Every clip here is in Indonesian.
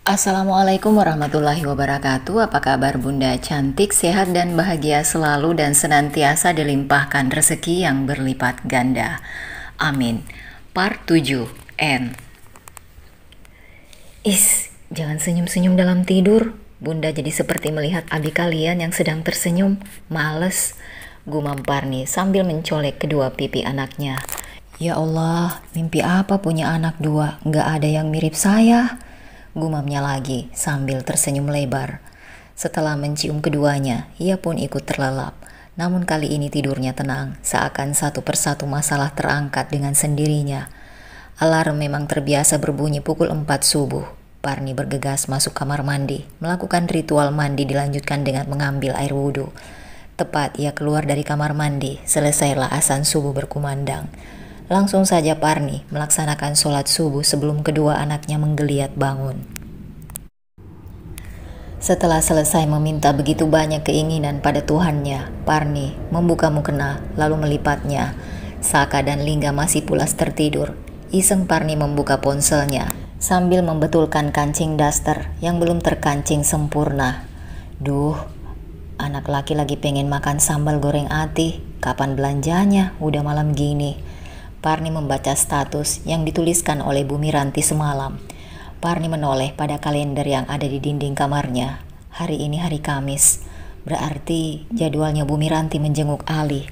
Assalamualaikum warahmatullahi wabarakatuh. Apa kabar Bunda? Cantik, sehat, dan bahagia selalu dan senantiasa dilimpahkan rezeki yang berlipat ganda. Amin. Part 7 N. Jangan senyum-senyum dalam tidur. Bunda jadi seperti melihat abi kalian yang sedang tersenyum. Males, gumam Parni sambil mencolek kedua pipi anaknya. Ya Allah, mimpi apa punya anak dua? Nggak ada yang mirip saya. Gumamnya lagi sambil tersenyum lebar. Setelah mencium keduanya, ia pun ikut terlelap. Namun kali ini tidurnya tenang, seakan satu persatu masalah terangkat dengan sendirinya. Alarm memang terbiasa berbunyi pukul 4 subuh. Parni bergegas masuk kamar mandi, melakukan ritual mandi dilanjutkan dengan mengambil air wudhu. Tepat ia keluar dari kamar mandi, selesailah azan subuh berkumandang. Langsung saja Parni melaksanakan sholat subuh sebelum kedua anaknya menggeliat bangun. Setelah selesai meminta begitu banyak keinginan pada Tuhannya, Parni membuka mukena lalu melipatnya. Saka dan Lingga masih pulas tertidur. Iseng Parni membuka ponselnya sambil membetulkan kancing daster yang belum terkancing sempurna. Duh, anak laki lagi pengen makan sambal goreng ati. Kapan belanjanya? Udah malam gini. Parni membaca status yang dituliskan oleh Bu Miranti semalam. Parni menoleh pada kalender yang ada di dinding kamarnya. Hari ini hari Kamis, berarti jadwalnya Bu Miranti menjenguk Ali.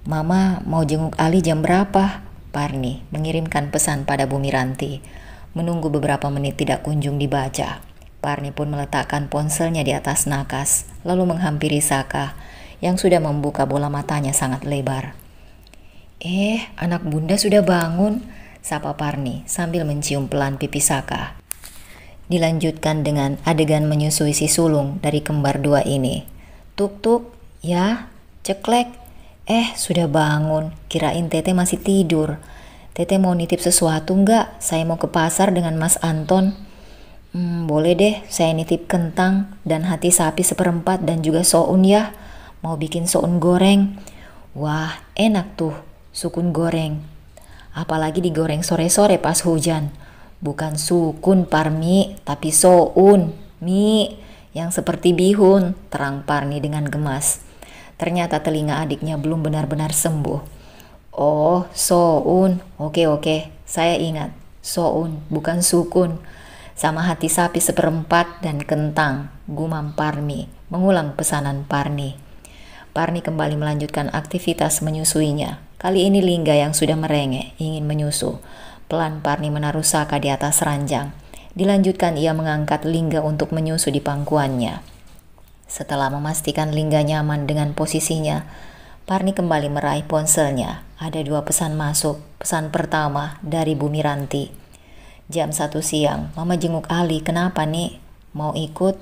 Mama mau jenguk Ali jam berapa? Parni mengirimkan pesan pada Bu Miranti. Menunggu beberapa menit tidak kunjung dibaca. Parni pun meletakkan ponselnya di atas nakas, lalu menghampiri Saka yang sudah membuka bola matanya sangat lebar. Anak bunda sudah bangun, sapa Parni sambil mencium pelan pipi Saka. Dilanjutkan dengan adegan menyusui si sulung dari kembar dua ini. Tuk-tuk, ya, ceklek. Sudah bangun, kirain Tete masih tidur. Tete mau nitip sesuatu enggak? Saya mau ke pasar dengan Mas Anton. Boleh deh, saya nitip kentang dan hati sapi seperempat dan juga soun ya. Mau bikin soun goreng. Wah, enak tuh. Sukun goreng, apalagi digoreng sore-sore pas hujan. Bukan sukun Parmi, tapi soun, mie yang seperti bihun, terang Parni dengan gemas. Ternyata telinga adiknya belum benar-benar sembuh. Oh, soun, oke, saya ingat, soun bukan sukun. Sama hati sapi seperempat dan kentang, gumam Parmi, mengulang pesanan Parni. Parni kembali melanjutkan aktivitas menyusuinya. Kali ini Lingga yang sudah merengek, ingin menyusu. Pelan Parni menaruh Saka di atas ranjang. Dilanjutkan ia mengangkat Lingga untuk menyusu di pangkuannya. Setelah memastikan Lingga nyaman dengan posisinya, Parni kembali meraih ponselnya. Ada 2 pesan masuk. Pesan pertama dari Bu Miranti. Jam 1 siang, Mama jenguk Ali. Kenapa nih? Mau ikut?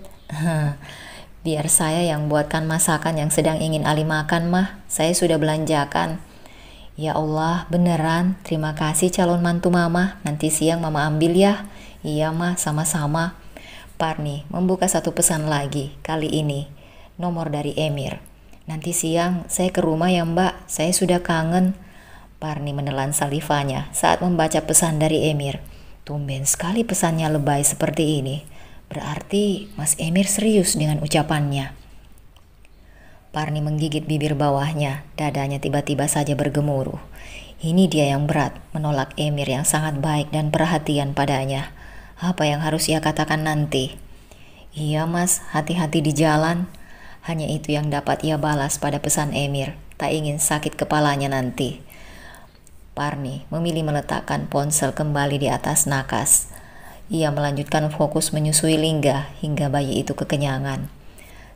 Biar saya yang buatkan masakan yang sedang ingin Ali makan, Mah. Saya sudah belanjakan. Ya Allah, beneran. Terima kasih calon mantu Mama. Nanti siang Mama ambil ya. Iya, Mah, sama-sama. Parni membuka satu pesan lagi. Kali ini nomor dari Emir. Nanti siang saya ke rumah ya, Mbak. Saya sudah kangen. Parni menelan salivanya saat membaca pesan dari Emir. Tumben sekali pesannya lebay seperti ini. Berarti Mas Emir serius dengan ucapannya. Parni menggigit bibir bawahnya, dadanya tiba-tiba saja bergemuruh. Ini dia yang berat, menolak Emir yang sangat baik dan perhatian padanya. Apa yang harus ia katakan nanti? Iya Mas, hati-hati di jalan. Hanya itu yang dapat ia balas pada pesan Emir, tak ingin sakit kepalanya nanti. Parni memilih meletakkan ponsel kembali di atas nakas. Ia melanjutkan fokus menyusui Lingga hingga bayi itu kekenyangan.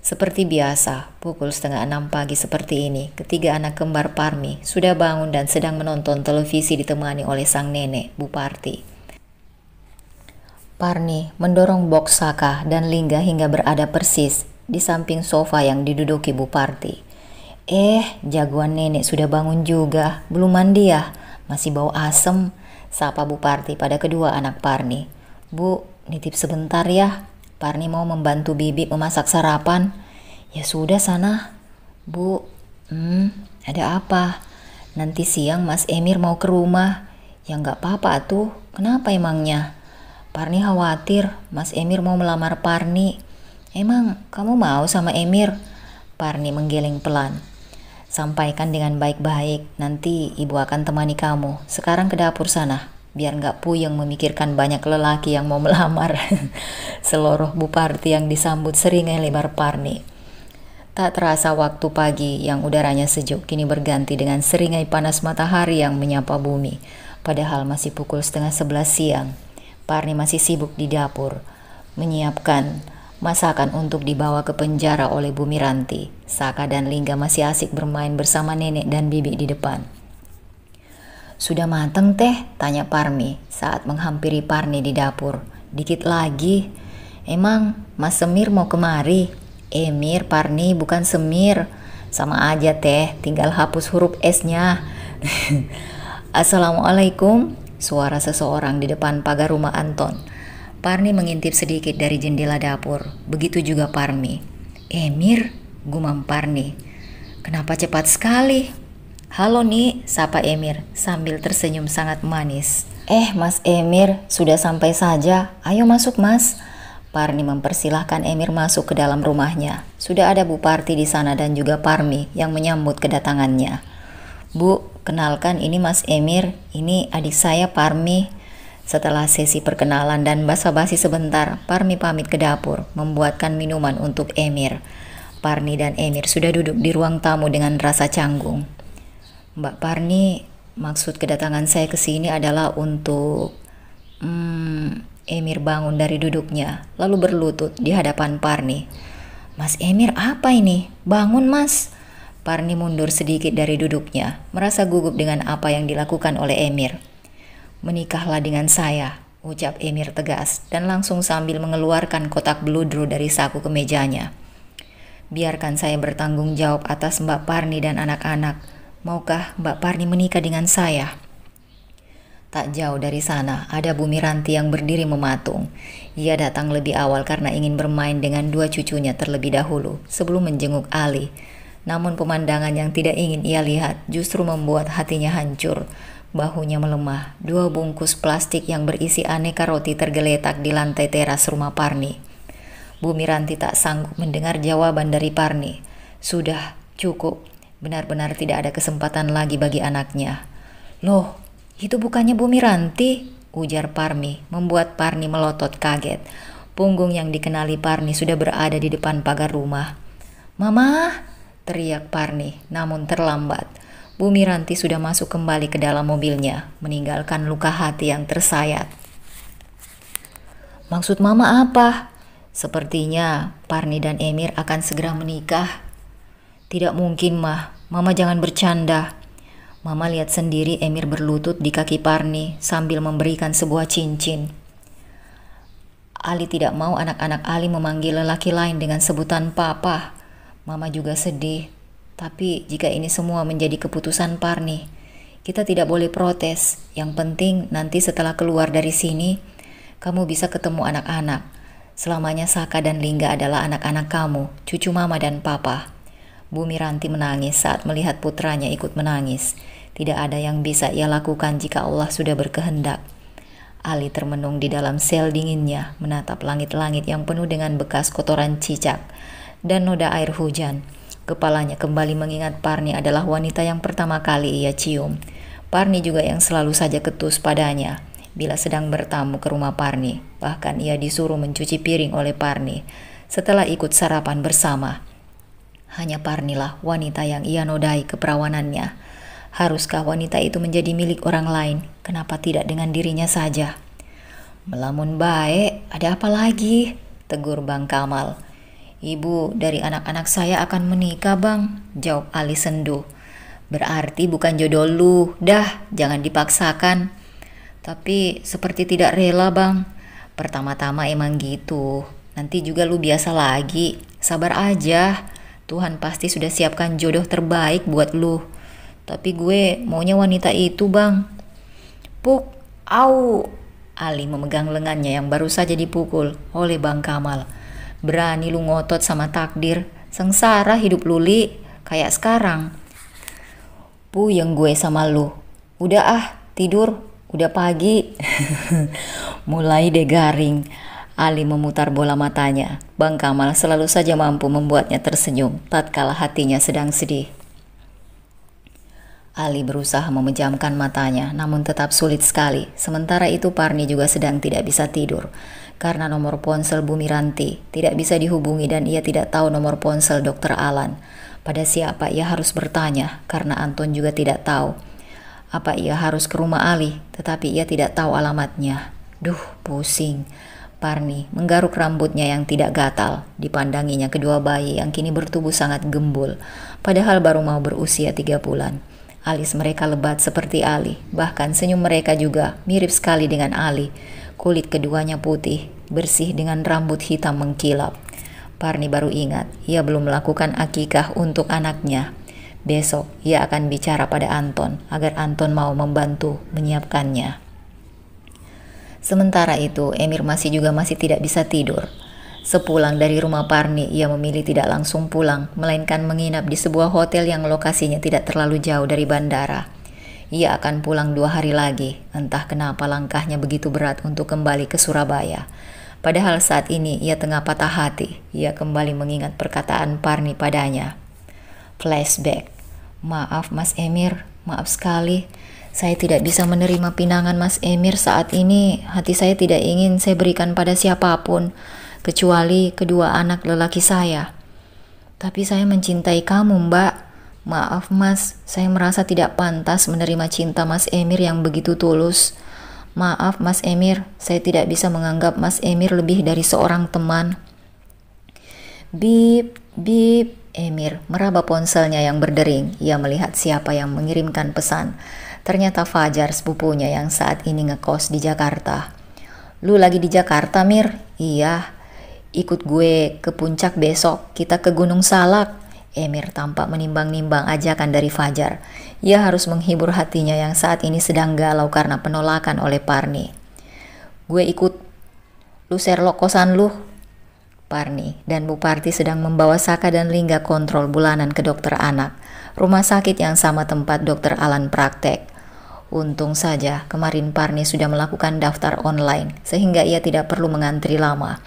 Seperti biasa, pukul 5:30 pagi seperti ini, ketiga anak kembar Parmi sudah bangun dan sedang menonton televisi ditemani oleh sang nenek, Bu Parti. Parni mendorong box Saka dan Lingga hingga berada persis di samping sofa yang diduduki Bu Parti. Jagoan nenek sudah bangun juga, belum mandi ya? Masih bau asem, sapa Bu Parti pada kedua anak Parni. Bu, nitip sebentar ya. Parni mau membantu Bibi memasak sarapan. Ya sudah sana. Bu, ada apa? Nanti siang Mas Emir mau ke rumah. Ya nggak apa-apa tuh. Kenapa emangnya? Parni khawatir Mas Emir mau melamar Parni. Emang kamu mau sama Emir? Parni menggeleng pelan. Sampaikan dengan baik-baik, nanti ibu akan temani kamu. Sekarang ke dapur sana, biar gak puyeng memikirkan banyak lelaki yang mau melamar. Seloroh Bu Parti yang disambut seringai lebar Parni. Tak terasa waktu pagi yang udaranya sejuk kini berganti dengan seringai panas matahari yang menyapa bumi. Padahal masih pukul 10:30 siang. Parni masih sibuk di dapur, menyiapkan masakan untuk dibawa ke penjara oleh Bu Miranti. Saka dan Lingga masih asik bermain bersama nenek dan bibi di depan. Sudah mateng teh? Tanya Parmi saat menghampiri Parni di dapur. Dikit lagi. Emang Mas Semir mau kemari? Emir, Parni, bukan Semir. Sama aja teh, tinggal hapus huruf S-nya. Assalamualaikum. Suara seseorang di depan pagar rumah Anton. Parni mengintip sedikit dari jendela dapur. Begitu juga Parmi. Emir, gumam Parni. Kenapa cepat sekali? Halo Ni, sapa Emir sambil tersenyum sangat manis. Mas Emir, sudah sampai saja. Ayo masuk Mas. Parni mempersilahkan Emir masuk ke dalam rumahnya. Sudah ada Bu Parti di sana dan juga Parmi yang menyambut kedatangannya. Bu, kenalkan ini Mas Emir, ini adik saya Parmi. Setelah sesi perkenalan dan basa-basi sebentar, Parmi pamit ke dapur, membuatkan minuman untuk Emir. Parni dan Emir sudah duduk di ruang tamu dengan rasa canggung. Mbak Parni, maksud kedatangan saya ke sini adalah untuk... Emir bangun dari duduknya, lalu berlutut di hadapan Parni. Mas Emir, apa ini? Bangun Mas. Parni mundur sedikit dari duduknya, merasa gugup dengan apa yang dilakukan oleh Emir. Menikahlah dengan saya, ucap Emir tegas dan langsung sambil mengeluarkan kotak bludru dari saku kemejanya. Biarkan saya bertanggung jawab atas Mbak Parni dan anak-anak. Maukah Mbak Parni menikah dengan saya? Tak jauh dari sana ada Bu Miranti yang berdiri mematung. Ia datang lebih awal karena ingin bermain dengan dua cucunya terlebih dahulu sebelum menjenguk Ali. Namun pemandangan yang tidak ingin ia lihat justru membuat hatinya hancur. Bahunya melemah. 2 bungkus plastik yang berisi aneka roti tergeletak di lantai teras rumah Parni. Bu Miranti tak sanggup mendengar jawaban dari Parni. Sudah, cukup. Benar-benar tidak ada kesempatan lagi bagi anaknya. Loh, itu bukannya Bu Miranti? Ujar Parmi, membuat Parni melotot kaget. Punggung yang dikenali Parni sudah berada di depan pagar rumah. Mama! Teriak Parni, namun terlambat. Bu Miranti sudah masuk kembali ke dalam mobilnya, meninggalkan luka hati yang tersayat. Maksud Mama apa? Sepertinya Parni dan Emir akan segera menikah. Tidak mungkin, Mah. Mama jangan bercanda. Mama lihat sendiri Emir berlutut di kaki Parni sambil memberikan sebuah cincin. Ali tidak mau anak-anak Ali memanggil lelaki lain dengan sebutan papa. Mama juga sedih, tapi jika ini semua menjadi keputusan Parni, kita tidak boleh protes. Yang penting nanti setelah keluar dari sini, kamu bisa ketemu anak-anak. Selamanya Saka dan Lingga adalah anak-anak kamu, cucu Mama dan Papa. Bu Miranti menangis saat melihat putranya ikut menangis. Tidak ada yang bisa ia lakukan jika Allah sudah berkehendak. Ali termenung di dalam sel dinginnya, menatap langit-langit yang penuh dengan bekas kotoran cicak dan noda air hujan. Kepalanya kembali mengingat Parni adalah wanita yang pertama kali ia cium. Parni juga yang selalu saja ketus padanya bila sedang bertamu ke rumah Parni. Bahkan ia disuruh mencuci piring oleh Parni setelah ikut sarapan bersama. Hanya Parnilah wanita yang ia nodai keperawanannya. Haruskah wanita itu menjadi milik orang lain? Kenapa tidak dengan dirinya saja? Melamun baik, ada apa lagi? Tegur Bang Kamal. Ibu dari anak-anak saya akan menikah Bang, jawab Ali sendu. Berarti bukan jodoh lu, dah jangan dipaksakan. Tapi seperti tidak rela Bang. Pertama-tama emang gitu, nanti juga lu biasa lagi. Sabar aja, Tuhan pasti sudah siapkan jodoh terbaik buat lu. Tapi gue maunya wanita itu Bang. Puk, au. Ali memegang lengannya yang baru saja dipukul oleh Bang Kamal. Berani lu ngotot sama takdir, sengsara hidup lu Li, kayak sekarang. Puyeng gue sama lu. Udah tidur, udah pagi. Mulai deh garing. Ali memutar bola matanya. Bang Kamal selalu saja mampu membuatnya tersenyum tatkala hatinya sedang sedih. Ali berusaha memejamkan matanya, namun tetap sulit sekali. Sementara itu Parni juga sedang tidak bisa tidur. Karena nomor ponsel Bu Miranti tidak bisa dihubungi dan ia tidak tahu nomor ponsel Dr. Alan. Pada siapa ia harus bertanya, karena Anton juga tidak tahu. Apa ia harus ke rumah Ali, tetapi ia tidak tahu alamatnya. Duh, pusing. Parni menggaruk rambutnya yang tidak gatal. Dipandanginya kedua bayi yang kini bertubuh sangat gembul, padahal baru mau berusia 3 bulan. Alis mereka lebat seperti Ali, bahkan senyum mereka juga mirip sekali dengan Ali. Kulit keduanya putih, bersih dengan rambut hitam mengkilap. Parni baru ingat, ia belum melakukan akikah untuk anaknya. Besok ia akan bicara pada Anton, agar Anton mau membantu menyiapkannya. Sementara itu, Emir masih tidak bisa tidur. Sepulang dari rumah Parni, ia memilih tidak langsung pulang, melainkan menginap di sebuah hotel yang lokasinya tidak terlalu jauh dari bandara. Ia akan pulang 2 hari lagi, entah kenapa langkahnya begitu berat untuk kembali ke Surabaya. Padahal saat ini ia tengah patah hati, ia kembali mengingat perkataan Parni padanya. Flashback. Maaf Mas Emir, maaf sekali. Saya tidak bisa menerima pinangan Mas Emir saat ini. Hati saya tidak ingin saya berikan pada siapapun, kecuali kedua anak lelaki saya. Tapi saya mencintai kamu, Mbak. Maaf Mas, saya merasa tidak pantas menerima cinta Mas Emir yang begitu tulus. Maaf Mas Emir, saya tidak bisa menganggap Mas Emir lebih dari seorang teman. Bip, bip. Emir meraba ponselnya yang berdering. Ia melihat siapa yang mengirimkan pesan. Ternyata Fajar, sepupunya yang saat ini ngekos di Jakarta. Lu lagi di Jakarta, Mir? Iya. Ikut gue ke puncak besok, kita ke Gunung Salak. Emir tampak menimbang-nimbang ajakan dari Fajar. Ia harus menghibur hatinya yang saat ini sedang galau karena penolakan oleh Parni. Gue ikut, lu Sherlock kosan lu. Parni dan Bu Parti sedang membawa Saka dan Lingga kontrol bulanan ke dokter anak, rumah sakit yang sama tempat Dr. Alan praktek. Untung saja kemarin Parni sudah melakukan daftar online sehingga ia tidak perlu mengantri lama.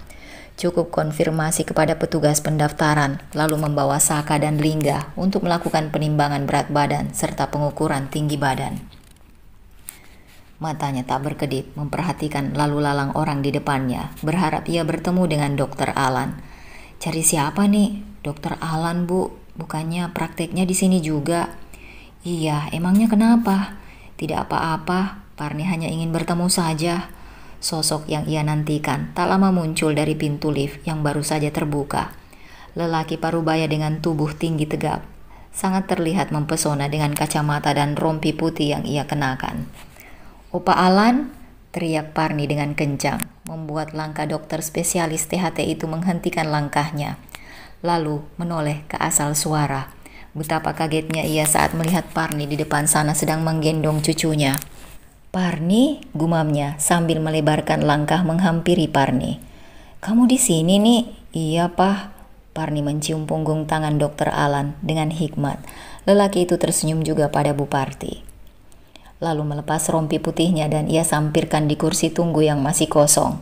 Cukup konfirmasi kepada petugas pendaftaran, lalu membawa Saka dan Lingga untuk melakukan penimbangan berat badan serta pengukuran tinggi badan. Matanya tak berkedip memperhatikan lalu lalang orang di depannya, berharap ia bertemu dengan Dr. Alan. Cari siapa nih? Dr. Alan, Bu. Bukannya prakteknya di sini juga? Iya, emangnya kenapa? Tidak apa-apa, Parni hanya ingin bertemu saja. Sosok yang ia nantikan tak lama muncul dari pintu lift yang baru saja terbuka. Lelaki parubaya dengan tubuh tinggi tegap, sangat terlihat mempesona dengan kacamata dan rompi putih yang ia kenakan. Opa Alan, teriak Parni dengan kencang, membuat langkah dokter spesialis THT itu menghentikan langkahnya, lalu menoleh ke asal suara. Betapa kagetnya ia saat melihat Parni di depan sana sedang menggendong cucunya. Parni, gumamnya sambil melebarkan langkah menghampiri Parni. Kamu di sini nih? Iya, Pak. Parni mencium punggung tangan Dr. Alan dengan hikmat. Lelaki itu tersenyum juga pada Bu Parti. Lalu melepas rompi putihnya dan ia sampirkan di kursi tunggu yang masih kosong.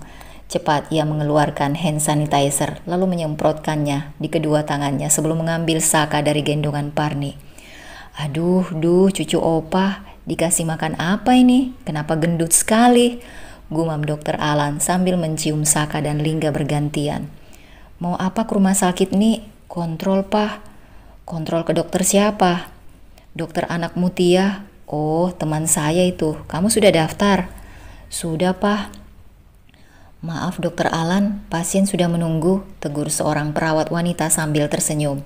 Cepat ia mengeluarkan hand sanitizer lalu menyemprotkannya di kedua tangannya sebelum mengambil Saka dari gendongan Parni. Aduh, cucu opa, dikasih makan apa ini? Kenapa gendut sekali? Gumam Dr. Alan sambil mencium Saka dan Lingga bergantian. Mau apa ke rumah sakit nih? Kontrol, Pak. Kontrol ke dokter siapa? Dokter anak Mutia. Oh, teman saya itu. Kamu sudah daftar? Sudah, Pak. Maaf, Dokter Alan, pasien sudah menunggu, tegur seorang perawat wanita sambil tersenyum.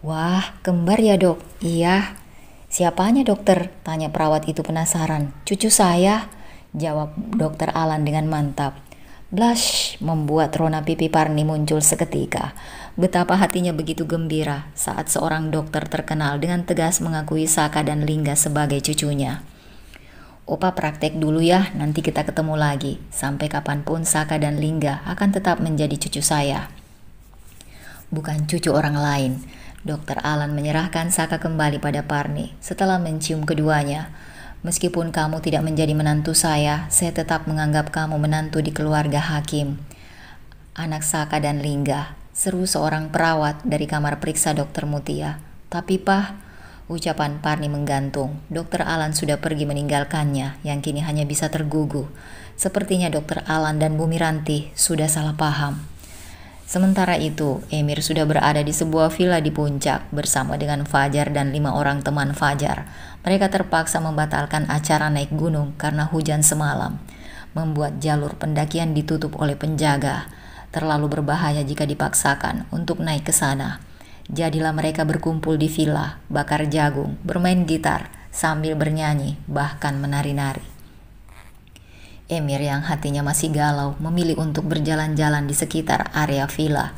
Wah, kembar ya, Dok? Iya. Siapanya, dokter? Tanya perawat itu penasaran. Cucu saya, jawab Dokter Alan dengan mantap. Blush membuat rona pipi Parni muncul seketika. Betapa hatinya begitu gembira saat seorang dokter terkenal dengan tegas mengakui Saka dan Lingga sebagai cucunya. Opa praktek dulu ya, nanti kita ketemu lagi. Sampai kapanpun Saka dan Lingga akan tetap menjadi cucu saya. Bukan cucu orang lain. Dr. Alan menyerahkan Saka kembali pada Parni setelah mencium keduanya. Meskipun kamu tidak menjadi menantu saya tetap menganggap kamu menantu di keluarga hakim. Anak Saka dan Lingga, seru seorang perawat dari kamar periksa Dokter Mutia. Tapi Pah, ucapan Parni menggantung. Dokter Alan sudah pergi meninggalkannya, yang kini hanya bisa tergugu. Sepertinya Dokter Alan dan Bu Miranti sudah salah paham. Sementara itu, Emir sudah berada di sebuah villa di puncak bersama dengan Fajar dan 5 orang teman Fajar. Mereka terpaksa membatalkan acara naik gunung karena hujan semalam, membuat jalur pendakian ditutup oleh penjaga. Terlalu berbahaya jika dipaksakan untuk naik ke sana. Jadilah mereka berkumpul di villa, bakar jagung, bermain gitar, sambil bernyanyi, bahkan menari-nari. Emir yang hatinya masih galau memilih untuk berjalan-jalan di sekitar area villa.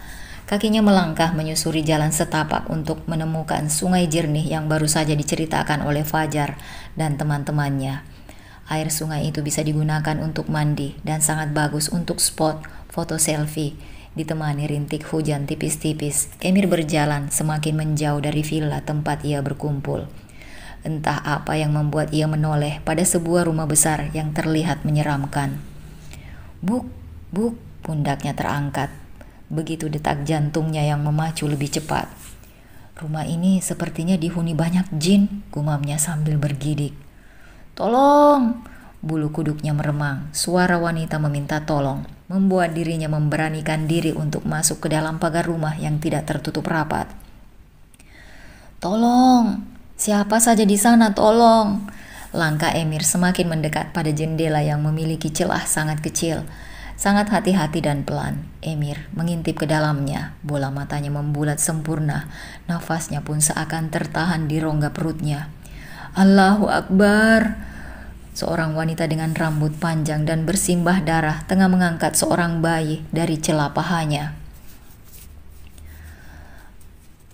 Kakinya melangkah menyusuri jalan setapak untuk menemukan sungai jernih yang baru saja diceritakan oleh Fajar dan teman-temannya. Air sungai itu bisa digunakan untuk mandi dan sangat bagus untuk spot foto selfie. Ditemani rintik hujan tipis-tipis, Emir berjalan semakin menjauh dari villa tempat ia berkumpul. Entah apa yang membuat ia menoleh pada sebuah rumah besar yang terlihat menyeramkan. Buk, buk, pundaknya terangkat. Begitu detak jantungnya yang memacu lebih cepat. Rumah ini sepertinya dihuni banyak jin, gumamnya sambil bergidik. Tolong! Bulu kuduknya meremang. Suara wanita meminta tolong membuat dirinya memberanikan diri untuk masuk ke dalam pagar rumah yang tidak tertutup rapat. Tolong! Siapa saja di sana, tolong! Langkah Emir semakin mendekat pada jendela yang memiliki celah sangat kecil. Sangat hati-hati dan pelan, Emir mengintip ke dalamnya. Bola matanya membulat sempurna, nafasnya pun seakan tertahan di rongga perutnya. Allahu Akbar! Seorang wanita dengan rambut panjang dan bersimbah darah tengah mengangkat seorang bayi dari celah pahanya.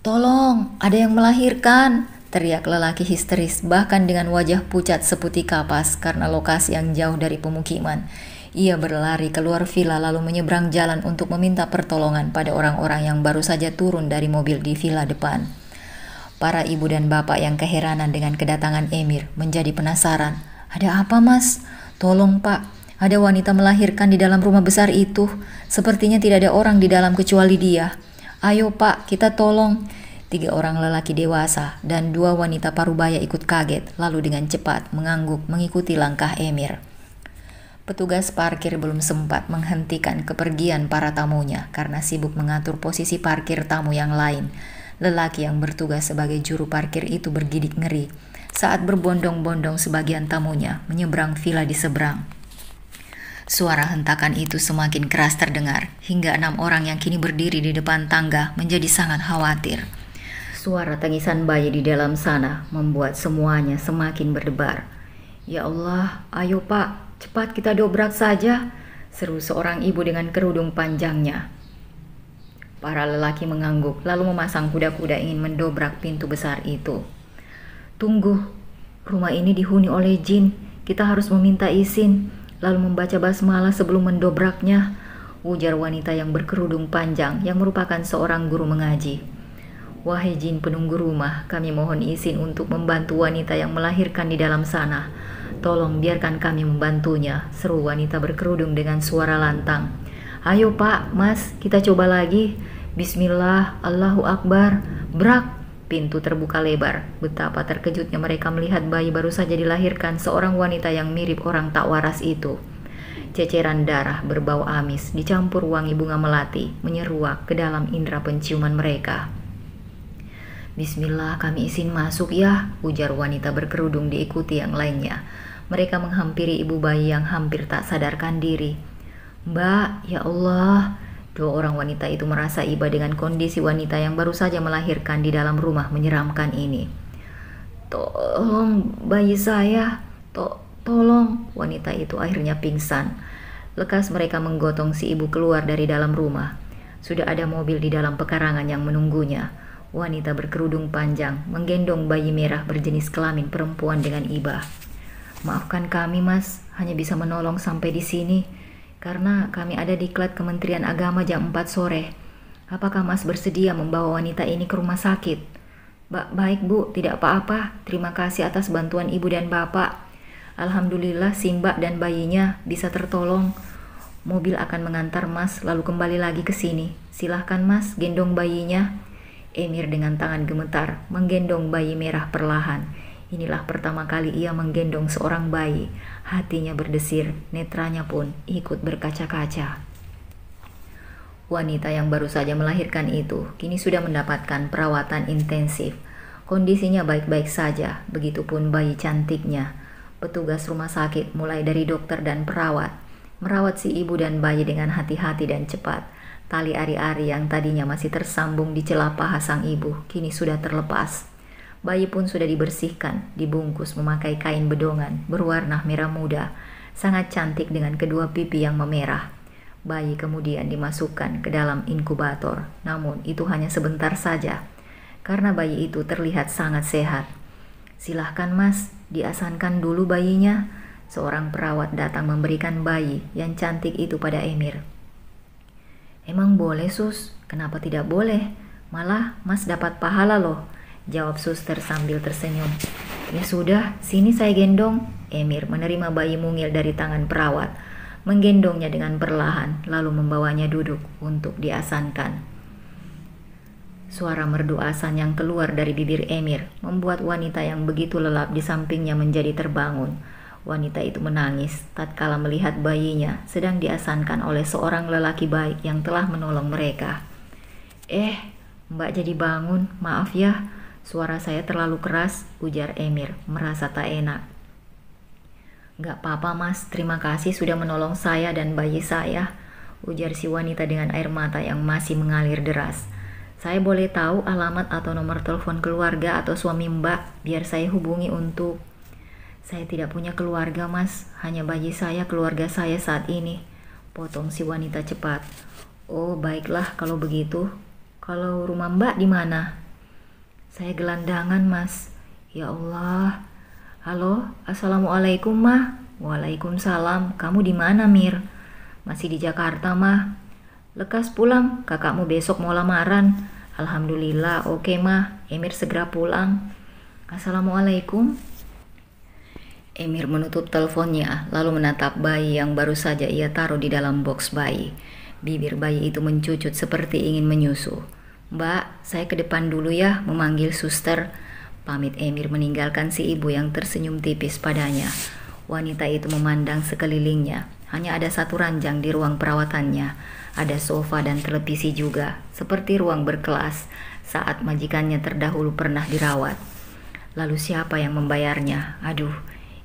Tolong, ada yang melahirkan! Teriak lelaki histeris, bahkan dengan wajah pucat seputih kapas karena lokasi yang jauh dari pemukiman. Ia berlari keluar villa lalu menyeberang jalan untuk meminta pertolongan pada orang-orang yang baru saja turun dari mobil di villa depan. Para ibu dan bapak yang keheranan dengan kedatangan Emir menjadi penasaran. Ada apa, Mas? Tolong, Pak. Ada wanita melahirkan di dalam rumah besar itu. Sepertinya tidak ada orang di dalam kecuali dia. Ayo, Pak, kita tolong. 3 orang lelaki dewasa dan 2 wanita parubaya ikut kaget, lalu dengan cepat mengangguk mengikuti langkah Emir. Petugas parkir belum sempat menghentikan kepergian para tamunya karena sibuk mengatur posisi parkir tamu yang lain. Lelaki yang bertugas sebagai juru parkir itu bergidik ngeri saat berbondong-bondong sebagian tamunya menyeberang villa di seberang. Suara hentakan itu semakin keras terdengar hingga 6 orang yang kini berdiri di depan tangga menjadi sangat khawatir. Suara tangisan bayi di dalam sana membuat semuanya semakin berdebar. Ya Allah, ayo Pak, cepat kita dobrak saja, seru seorang ibu dengan kerudung panjangnya. Para lelaki mengangguk lalu memasang kuda-kuda ingin mendobrak pintu besar itu. Tunggu, rumah ini dihuni oleh jin, kita harus meminta izin, lalu membaca basmalah sebelum mendobraknya, ujar wanita yang berkerudung panjang yang merupakan seorang guru mengaji. Wahai jin penunggu rumah, kami mohon izin untuk membantu wanita yang melahirkan di dalam sana. Tolong biarkan kami membantunya, seru wanita berkerudung dengan suara lantang. Ayo Pak, Mas, kita coba lagi. Bismillah, Allahu Akbar, brak. Pintu terbuka lebar. Betapa terkejutnya mereka melihat bayi baru saja dilahirkan seorang wanita yang mirip orang tak waras itu. Ceceran darah berbau amis dicampur wangi bunga melati menyeruak ke dalam indera penciuman mereka. Bismillah, kami izin masuk ya, ujar wanita berkerudung diikuti yang lainnya. Mereka menghampiri ibu bayi yang hampir tak sadarkan diri. Mbak, ya Allah. 2 orang wanita itu merasa iba dengan kondisi wanita yang baru saja melahirkan di dalam rumah menyeramkan ini. Tolong bayi saya, tolong. Wanita itu akhirnya pingsan. Lekas mereka menggotong si ibu keluar dari dalam rumah. Sudah ada mobil di dalam pekarangan yang menunggunya. Wanita berkerudung panjang menggendong bayi merah berjenis kelamin perempuan dengan iba. Maafkan kami Mas, hanya bisa menolong sampai di sini karena kami ada diklat Kementerian Agama jam 4 sore. Apakah Mas bersedia membawa wanita ini ke rumah sakit? Baik Bu, tidak apa-apa. Terima kasih atas bantuan Ibu dan Bapak. Alhamdulillah si Mbak dan bayinya bisa tertolong. Mobil akan mengantar Mas lalu kembali lagi ke sini. Silahkan Mas gendong bayinya. Emir dengan tangan gemetar menggendong bayi merah perlahan. Inilah pertama kali ia menggendong seorang bayi. Hatinya berdesir, netranya pun ikut berkaca-kaca. Wanita yang baru saja melahirkan itu kini sudah mendapatkan perawatan intensif. Kondisinya baik-baik saja, begitupun bayi cantiknya. Petugas rumah sakit mulai dari dokter dan perawat merawat si ibu dan bayi dengan hati-hati dan cepat. Tali ari-ari yang tadinya masih tersambung di celah paha sang ibu kini sudah terlepas. Bayi pun sudah dibersihkan, dibungkus memakai kain bedongan berwarna merah muda, sangat cantik dengan kedua pipi yang memerah. Bayi kemudian dimasukkan ke dalam inkubator, namun itu hanya sebentar saja, karena bayi itu terlihat sangat sehat. Silahkan Mas, diasankan dulu bayinya. Seorang perawat datang memberikan bayi yang cantik itu pada Emir. Emang boleh sus? Kenapa tidak boleh? Malah Mas dapat pahala loh, jawab suster sambil tersenyum. Ya sudah, sini saya gendong. Emir menerima bayi mungil dari tangan perawat, menggendongnya dengan perlahan, lalu membawanya duduk untuk diasankan. Suara merdu azan yang keluar dari bibir Emir membuat wanita yang begitu lelap di sampingnya menjadi terbangun. Wanita itu menangis tatkala melihat bayinya sedang diasankan oleh seorang lelaki baik yang telah menolong mereka. Mbak jadi bangun, maaf ya, suara saya terlalu keras, ujar Emir merasa tak enak. Gak apa-apa Mas, terima kasih sudah menolong saya dan bayi saya, ujar si wanita dengan air mata yang masih mengalir deras. Saya boleh tahu alamat atau nomor telepon keluarga atau suami Mbak biar saya hubungi untuk... Saya tidak punya keluarga Mas, hanya bayi saya keluarga saya saat ini, potong si wanita cepat. Oh baiklah kalau begitu. Kalau rumah Mbak di mana? Saya gelandangan Mas. Ya Allah. Halo, assalamualaikum Mah. Waalaikumsalam. Kamu di mana Mir? Masih di Jakarta Mah. Lekas pulang, kakakmu besok mau lamaran. Alhamdulillah, oke Mah. Emir segera pulang. Assalamualaikum. Emir menutup teleponnya lalu menatap bayi yang baru saja ia taruh di dalam box bayi. Bibir bayi itu mencucut seperti ingin menyusu. Mbak, saya ke depan dulu ya, memanggil suster. Pamit Emir meninggalkan si ibu yang tersenyum tipis padanya. Wanita itu memandang sekelilingnya. Hanya ada satu ranjang di ruang perawatannya. Ada sofa dan televisi juga, seperti ruang berkelas saat majikannya terdahulu pernah dirawat. Lalu siapa yang membayarnya? Aduh,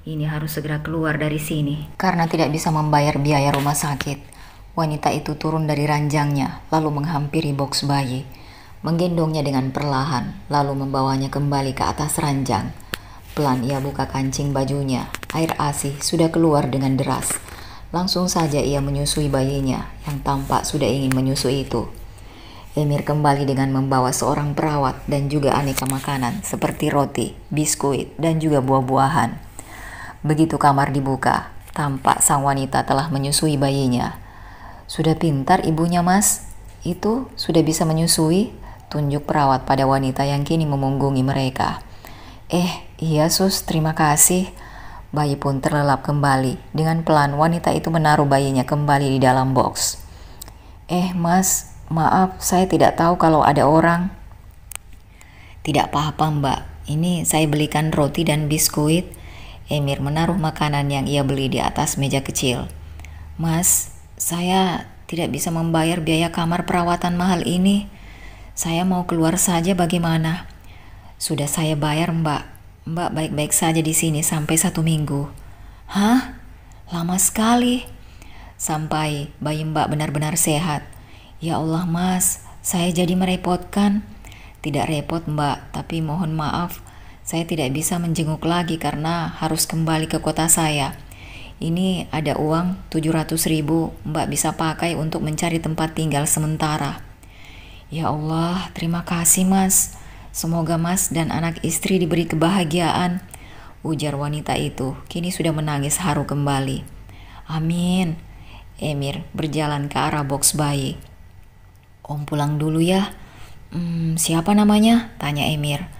ini harus segera keluar dari sini. Karena tidak bisa membayar biaya rumah sakit, wanita itu turun dari ranjangnya, lalu menghampiri box bayi, menggendongnya dengan perlahan, lalu membawanya kembali ke atas ranjang. Pelan ia buka kancing bajunya, air ASI sudah keluar dengan deras. Langsung saja ia menyusui bayinya, yang tampak sudah ingin menyusui itu. Emir kembali dengan membawa seorang perawat dan juga aneka makanan, seperti roti, biskuit, dan juga buah-buahan. Begitu kamar dibuka, tampak sang wanita telah menyusui bayinya. Sudah pintar ibunya Mas, itu sudah bisa menyusui, tunjuk perawat pada wanita yang kini memunggungi mereka. Iya sus, terima kasih. Bayi pun terlelap kembali. Dengan pelan wanita itu menaruh bayinya kembali di dalam box. Mas, maaf saya tidak tahu kalau ada orang. Tidak apa-apa Mbak, ini saya belikan roti dan biskuit. Emir menaruh makanan yang ia beli di atas meja kecil. Mas, saya tidak bisa membayar biaya kamar perawatan mahal ini. Saya mau keluar saja bagaimana? Sudah saya bayar Mbak. Mbak baik-baik saja di sini sampai 1 minggu. Hah? Lama sekali. Sampai bayi Mbak benar-benar sehat. Ya Allah Mas, saya jadi merepotkan. Tidak repot Mbak, tapi mohon maaf. Saya tidak bisa menjenguk lagi karena harus kembali ke kota saya. Ini ada uang 700.000 Mbak bisa pakai untuk mencari tempat tinggal sementara. Ya Allah, terima kasih Mas. Semoga Mas dan anak istri diberi kebahagiaan, ujar wanita itu. Kini sudah menangis haru kembali. Amin. Emir berjalan ke arah box bayi. Om pulang dulu ya. Siapa namanya? Tanya Emir.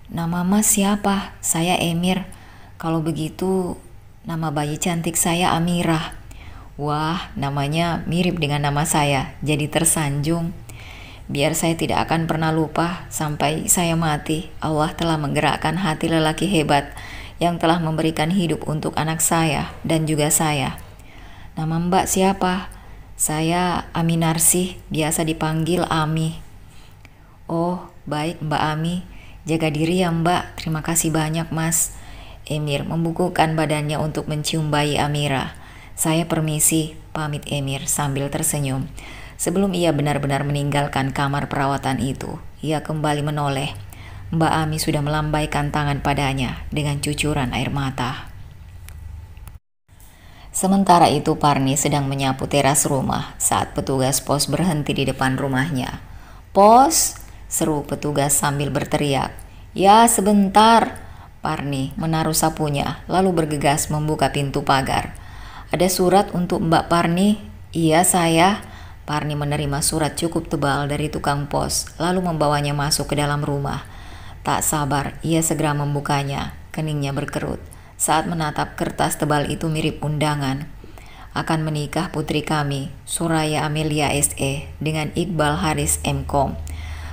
Nama Mas siapa? Saya Emir. Kalau begitu, nama bayi cantik saya Amirah. Wah, namanya mirip dengan nama saya, jadi tersanjung. Biar saya tidak akan pernah lupa sampai saya mati. Allah telah menggerakkan hati lelaki hebat yang telah memberikan hidup untuk anak saya dan juga saya. Nama Mbak siapa? Saya Aminarsih, biasa dipanggil Ami. Oh, baik Mbak Ami. Jaga diri ya Mbak, terima kasih banyak Mas. Emir membukukan badannya untuk mencium bayi Amira. Saya permisi, pamit Emir sambil tersenyum. Sebelum ia benar-benar meninggalkan kamar perawatan itu, ia kembali menoleh. Mbak Ami sudah melambaikan tangan padanya dengan cucuran air mata. Sementara itu Parni sedang menyapu teras rumah saat petugas pos berhenti di depan rumahnya. "Pos!" seru petugas sambil berteriak. "Ya, sebentar." Parni menaruh sapunya lalu bergegas membuka pintu pagar. "Ada surat untuk Mbak Parni?" "Iya, saya." Parni menerima surat cukup tebal dari tukang pos lalu membawanya masuk ke dalam rumah. Tak sabar, ia segera membukanya. Keningnya berkerut saat menatap kertas tebal itu. Mirip undangan. "Akan menikah putri kami, Suraya Amelia SE dengan Iqbal Haris M.Com.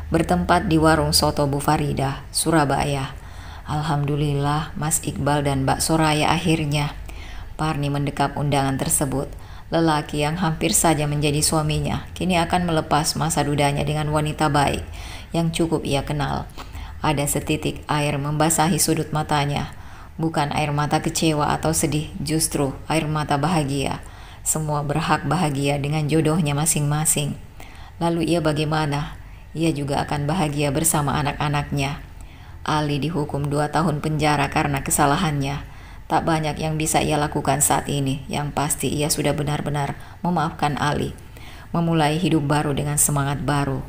Bertempat di warung soto Bu Farida, Surabaya." "Alhamdulillah, Mas Iqbal dan Mbak Soraya akhirnya." Parni mendekap undangan tersebut. Lelaki yang hampir saja menjadi suaminya kini akan melepas masa dudanya dengan wanita baik yang cukup ia kenal. Ada setitik air membasahi sudut matanya. Bukan air mata kecewa atau sedih, justru air mata bahagia. Semua berhak bahagia dengan jodohnya masing-masing. Lalu ia bagaimana? Ia juga akan bahagia bersama anak-anaknya. Ali dihukum 2 tahun penjara karena kesalahannya. Tak banyak yang bisa ia lakukan saat ini. Yang pasti ia sudah benar-benar memaafkan Ali. Memulai hidup baru dengan semangat baru.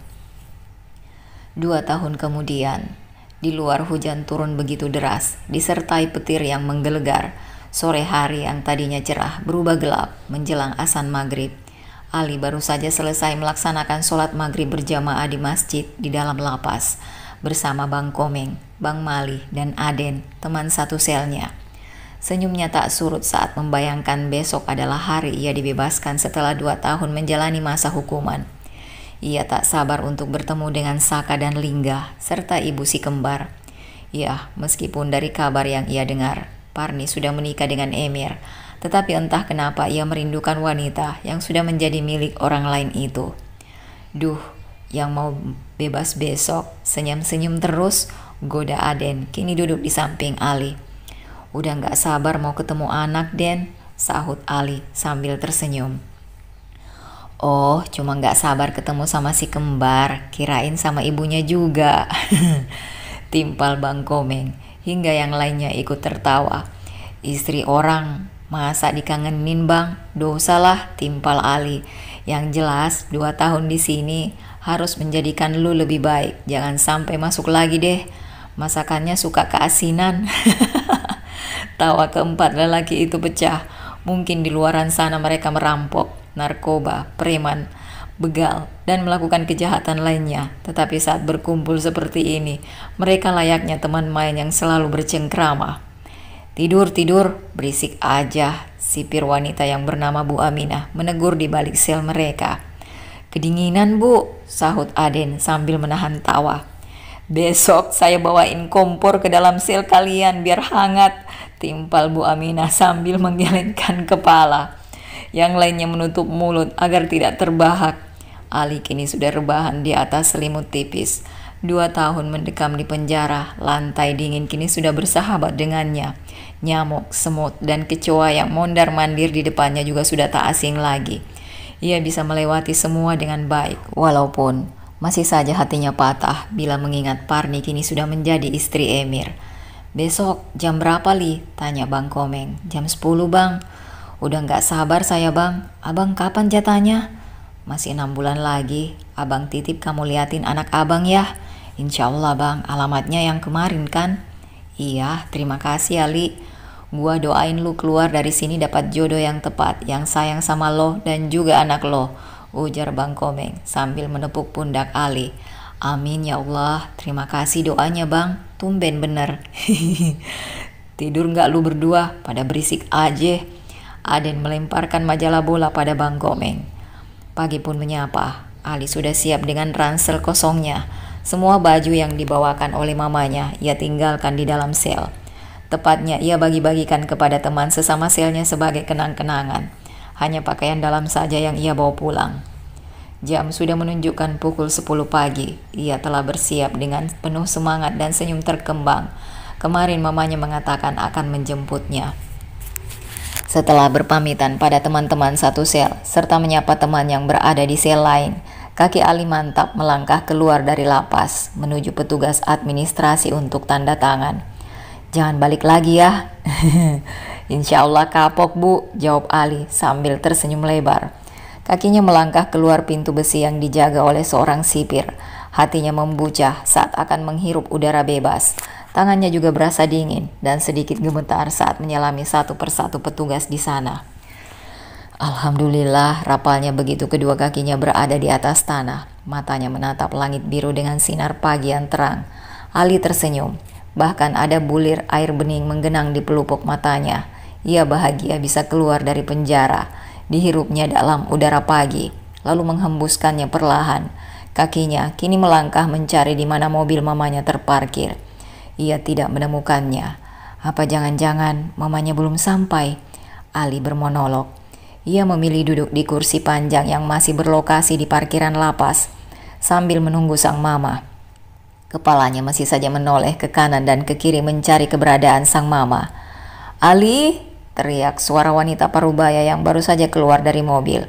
2 tahun kemudian, di luar hujan turun begitu deras, disertai petir yang menggelegar. Sore hari yang tadinya cerah berubah gelap menjelang azan maghrib. Ali baru saja selesai melaksanakan sholat maghrib berjamaah di masjid di dalam lapas bersama Bang Komeng, Bang Mali, dan Aden, teman satu selnya. Senyumnya tak surut saat membayangkan besok adalah hari ia dibebaskan setelah 2 tahun menjalani masa hukuman. Ia tak sabar untuk bertemu dengan Saka dan Lingga, serta ibu si kembar. Ya, meskipun dari kabar yang ia dengar, Parni sudah menikah dengan Emir, tetapi entah kenapa ia merindukan wanita yang sudah menjadi milik orang lain itu. Duh, yang mau bebas besok, senyum-senyum terus, goda Aden, kini duduk di samping Ali. "Udah gak sabar mau ketemu anak, Den," sahut Ali sambil tersenyum. "Oh, cuma gak sabar ketemu sama si kembar, kirain sama ibunya juga." Timpal Bang Komeng, hingga yang lainnya ikut tertawa. "Istri orang, masa dikangenin Bang? Dosalah," timpal Ali. "Yang jelas 2 tahun di sini harus menjadikan lu lebih baik. Jangan sampai masuk lagi deh. Masakannya suka keasinan." Tawa keempat lelaki itu pecah. Mungkin di luaran sana mereka merampok, narkoba, preman, begal, dan melakukan kejahatan lainnya. Tetapi saat berkumpul seperti ini, mereka layaknya teman main yang selalu bercengkrama. "Tidur, tidur, berisik aja," sipir wanita yang bernama Bu Aminah menegur di balik sel mereka. "Kedinginan Bu," sahut Aden sambil menahan tawa. "Besok saya bawain kompor ke dalam sel kalian biar hangat," timpal Bu Aminah sambil menggelengkan kepala. Yang lainnya menutup mulut agar tidak terbahak. Ali kini sudah rebahan di atas selimut tipis. 2 tahun mendekam di penjara, lantai dingin kini sudah bersahabat dengannya. Nyamuk, semut, dan kecoa yang mondar-mandir di depannya juga sudah tak asing lagi. Ia bisa melewati semua dengan baik, walaupun masih saja hatinya patah bila mengingat Parni kini sudah menjadi istri Emir. "Besok jam berapa Li?" tanya Bang Komeng. "Jam 10 Bang." "Udah gak sabar saya Bang. Abang kapan jatahnya?" "Masih 6 bulan lagi. Abang titip kamu liatin anak abang ya." "Insya Allah Bang, alamatnya yang kemarin kan?" "Iya, terima kasih Ali. Gua doain lu keluar dari sini dapat jodoh yang tepat, yang sayang sama lo dan juga anak lo," ujar Bang Komeng sambil menepuk pundak Ali. "Amin ya Allah, terima kasih doanya Bang, tumben bener." Tidur nggak lu berdua? Pada berisik aja. Aden melemparkan majalah bola pada Bang Komeng. Pagi pun menyapa. Ali sudah siap dengan ransel kosongnya. Semua baju yang dibawakan oleh mamanya ia tinggalkan di dalam sel. Tepatnya ia bagi-bagikan kepada teman sesama selnya sebagai kenang-kenangan. Hanya pakaian dalam saja yang ia bawa pulang. Jam sudah menunjukkan pukul 10 pagi. Ia telah bersiap dengan penuh semangat dan senyum terkembang. Kemarin mamanya mengatakan akan menjemputnya. Setelah berpamitan pada teman-teman satu sel, serta menyapa teman yang berada di sel lain, kaki Ali mantap melangkah keluar dari lapas, menuju petugas administrasi untuk tanda tangan. Jangan balik lagi ya. Insya Allah kapok bu, jawab Ali sambil tersenyum lebar. Kakinya melangkah keluar pintu besi yang dijaga oleh seorang sipir. Hatinya membucah saat akan menghirup udara bebas. Tangannya juga berasa dingin dan sedikit gemetar saat menyelami satu persatu petugas di sana. Alhamdulillah, rapalnya begitu kedua kakinya berada di atas tanah. Matanya menatap langit biru dengan sinar pagi yang terang. Ali tersenyum. Bahkan ada bulir air bening menggenang di pelupuk matanya. Ia bahagia bisa keluar dari penjara. Dihirupnya dalam udara pagi, lalu menghembuskannya perlahan. Kakinya kini melangkah mencari di mana mobil mamanya terparkir. Ia tidak menemukannya. Apa jangan-jangan mamanya belum sampai? Ali bermonolog. Ia memilih duduk di kursi panjang yang masih berlokasi di parkiran lapas sambil menunggu sang mama. Kepalanya masih saja menoleh ke kanan dan ke kiri mencari keberadaan sang mama. Ali, teriak suara wanita parubaya yang baru saja keluar dari mobil.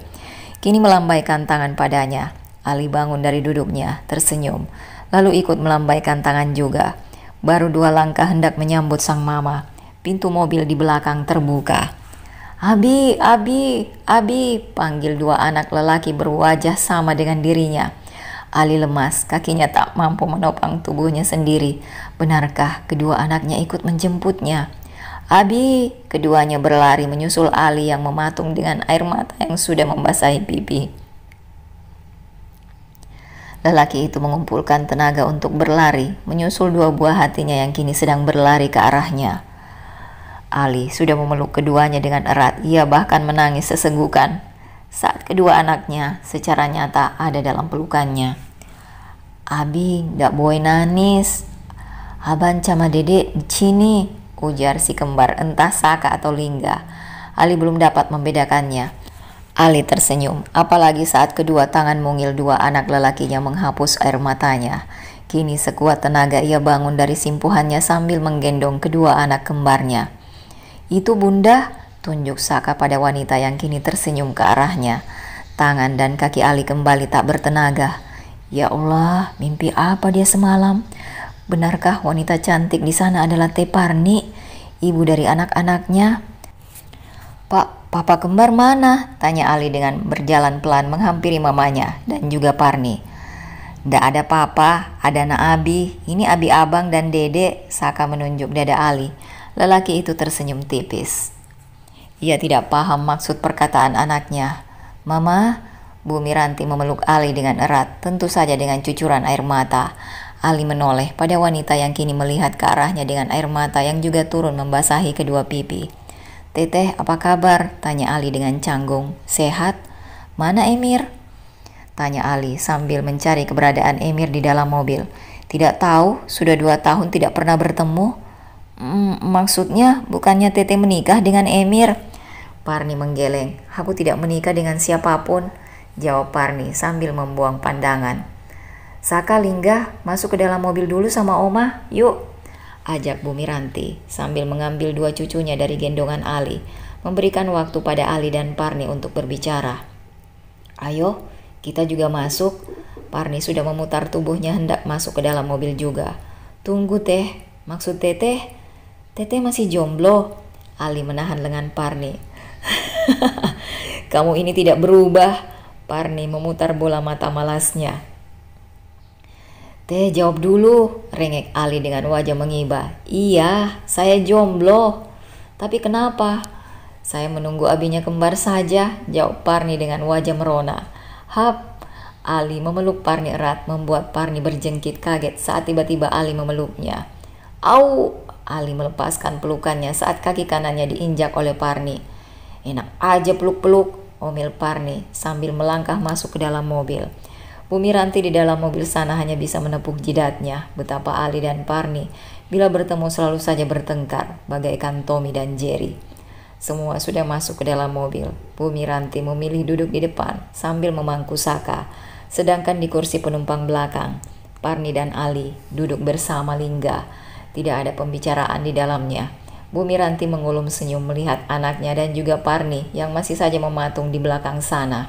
Kini melambaikan tangan padanya. Ali bangun dari duduknya, tersenyum, lalu ikut melambaikan tangan juga. Baru 2 langkah hendak menyambut sang mama. Pintu mobil di belakang terbuka. Abi, Abi, Abi, panggil 2 anak lelaki berwajah sama dengan dirinya. Ali lemas, kakinya tak mampu menopang tubuhnya sendiri. Benarkah kedua anaknya ikut menjemputnya? Abi, keduanya berlari menyusul Ali yang mematung dengan air mata yang sudah membasahi pipi. Lelaki itu mengumpulkan tenaga untuk berlari, menyusul 2 buah hatinya yang kini sedang berlari ke arahnya. Ali sudah memeluk keduanya dengan erat, ia bahkan menangis sesenggukan saat kedua anaknya secara nyata ada dalam pelukannya. Abi, ndak boleh nangis. Aban sama dedek di sini, ujar si kembar entah Saka atau Lingga. Ali belum dapat membedakannya. Ali tersenyum, apalagi saat kedua tangan mungil 2 anak lelakinya menghapus air matanya. Kini sekuat tenaga ia bangun dari simpuhannya sambil menggendong kedua anak kembarnya. Itu bunda, tunjuk Saka pada wanita yang kini tersenyum ke arahnya. Tangan dan kaki Ali kembali tak bertenaga. Ya Allah, mimpi apa dia semalam? Benarkah wanita cantik di sana adalah Teh Parni, ibu dari anak-anaknya? Pak, papa kembar mana? Tanya Ali dengan berjalan pelan menghampiri mamanya dan juga Parni. Ndak ada papa, ada na Abi. Ini Abi abang dan dede, Saka menunjuk dada Ali. Lelaki itu tersenyum tipis. Ia tidak paham maksud perkataan anaknya. Mama, Bu Miranti memeluk Ali dengan erat, tentu saja dengan cucuran air mata. Ali menoleh pada wanita yang kini melihat ke arahnya dengan air mata yang juga turun membasahi kedua pipi. Teteh, apa kabar? Tanya Ali dengan canggung. Sehat? Mana Emir? Tanya Ali sambil mencari keberadaan Emir di dalam mobil. Tidak tahu, sudah 2 tahun tidak pernah bertemu. Maksudnya bukannya Teteh menikah dengan Emir? Parni menggeleng. Aku tidak menikah dengan siapapun, jawab Parni sambil membuang pandangan. Saka, Lingga, masuk ke dalam mobil dulu sama Oma, yuk, ajak Bu Miranti sambil mengambil 2 cucunya dari gendongan Ali, memberikan waktu pada Ali dan Parni untuk berbicara. Ayo, kita juga masuk. Parni sudah memutar tubuhnya hendak masuk ke dalam mobil juga. Tunggu Teh, maksud Teteh? Teteh masih jomblo. Ali menahan lengan Parni. Kamu ini tidak berubah. Parni memutar bola mata malasnya. Teh, jawab dulu, rengek Ali dengan wajah mengiba. Iya, saya jomblo. Tapi kenapa? Saya menunggu abinya kembar saja, jawab Parni dengan wajah merona. Hap, Ali memeluk Parni erat, membuat Parni berjengkit kaget saat tiba-tiba Ali memeluknya. Au! Ali melepaskan pelukannya saat kaki kanannya diinjak oleh Parni. Enak aja peluk-peluk, omel Parni sambil melangkah masuk ke dalam mobil. Bu Miranti di dalam mobil sana hanya bisa menepuk jidatnya. Betapa Ali dan Parni bila bertemu selalu saja bertengkar, bagaikan Tommy dan Jerry. Semua sudah masuk ke dalam mobil. Bu Miranti memilih duduk di depan sambil memangku Saka. Sedangkan di kursi penumpang belakang, Parni dan Ali duduk bersama Lingga. Tidak ada pembicaraan di dalamnya. Bu Miranti mengulum senyum melihat anaknya dan juga Parni yang masih saja mematung di belakang sana.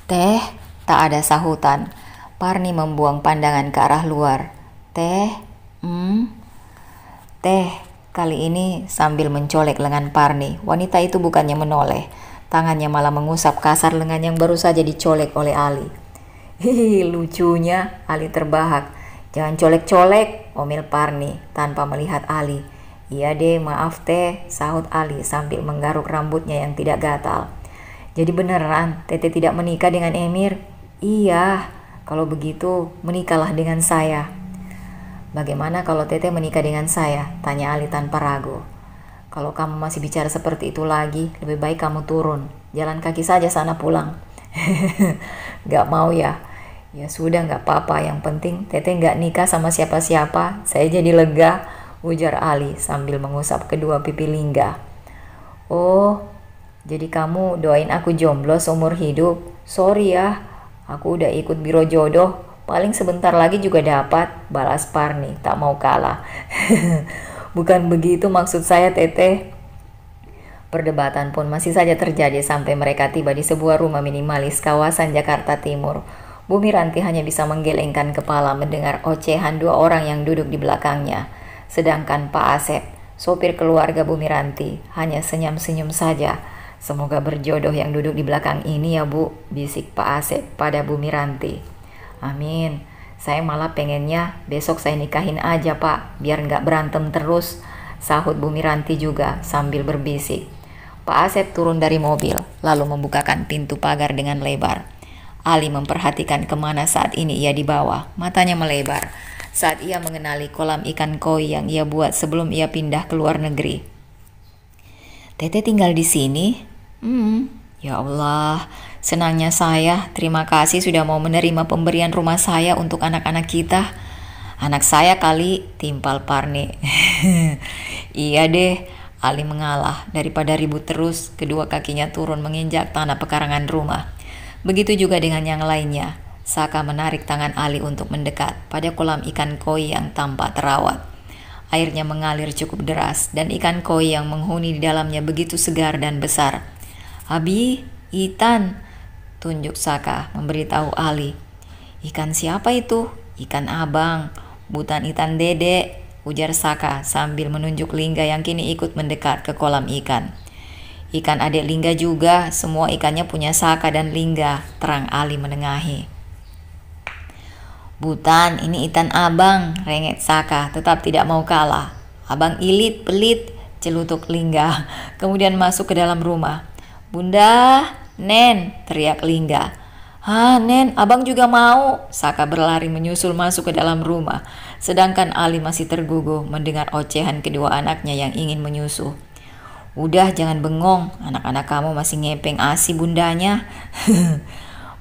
Teh, tak ada sahutan. Parni membuang pandangan ke arah luar. Teh, Teh, kali ini sambil mencolek lengan Parni. Wanita itu bukannya menoleh. Tangannya malah mengusap kasar lengan yang baru saja dicolek oleh Ali. Hihi, lucunya, Ali terbahak. Jangan colek-colek, omel Parni tanpa melihat Ali. Iya deh, maaf teh, sahut Ali sambil menggaruk rambutnya yang tidak gatal. Jadi beneran, Teteh tidak menikah dengan Emir? Iya, kalau begitu menikahlah dengan saya. Bagaimana kalau Teteh menikah dengan saya? Tanya Ali tanpa ragu. Kalau kamu masih bicara seperti itu lagi, lebih baik kamu turun. Jalan kaki saja sana pulang. Gak mau ya? Ya sudah, gak apa-apa, yang penting Teteh gak nikah sama siapa-siapa. Saya jadi lega, ujar Ali sambil mengusap kedua pipi Lingga. Oh, jadi kamu doain aku jomblo seumur hidup? Sorry ya, aku udah ikut biro jodoh. Paling sebentar lagi juga dapat, balas Parni tak mau kalah. Bukan begitu maksud saya Teteh. Perdebatan pun masih saja terjadi sampai mereka tiba di sebuah rumah minimalis kawasan Jakarta Timur. Bu Miranti hanya bisa menggelengkan kepala mendengar ocehan dua orang yang duduk di belakangnya. Sedangkan Pak Asep, sopir keluarga Bu Miranti, hanya senyum-senyum saja. Semoga berjodoh yang duduk di belakang ini ya Bu, bisik Pak Asep pada Bu Miranti. Amin, saya malah pengennya besok saya nikahin aja Pak, biar nggak berantem terus, sahut Bu Miranti juga sambil berbisik. Pak Asep turun dari mobil, lalu membukakan pintu pagar dengan lebar. Ali memperhatikan kemana saat ini ia dibawa. Matanya melebar saat ia mengenali kolam ikan koi yang ia buat sebelum ia pindah ke luar negeri. Teteh tinggal di sini? Ya Allah, senangnya saya. Terima kasih sudah mau menerima pemberian rumah saya untuk anak-anak kita. Anak saya kali, timpal Parni. Iya deh, Ali mengalah. Daripada ribut terus, kedua kakinya turun menginjak tanah pekarangan rumah. Begitu juga dengan yang lainnya. Saka menarik tangan Ali untuk mendekat pada kolam ikan koi yang tampak terawat. Airnya mengalir cukup deras dan ikan koi yang menghuni di dalamnya begitu segar dan besar. Abi, Itan, tunjuk Saka memberitahu Ali. Ikan siapa itu? Ikan abang, bukan ikan dedek, ujar Saka sambil menunjuk Lingga yang kini ikut mendekat ke kolam ikan. Ikan adik Lingga juga, semua ikannya punya Saka dan Lingga, terang Ali menengahi. Butan, ini ikan abang, rengek Saka, tetap tidak mau kalah. Abang ilit, pelit, celutuk Lingga, kemudian masuk ke dalam rumah. Bunda, Nen, teriak Lingga. Hah, Nen, abang juga mau. Saka berlari menyusul masuk ke dalam rumah, sedangkan Ali masih terguguh mendengar ocehan kedua anaknya yang ingin menyusuh. Udah, jangan bengong, anak-anak kamu masih ngepeng asi bundanya.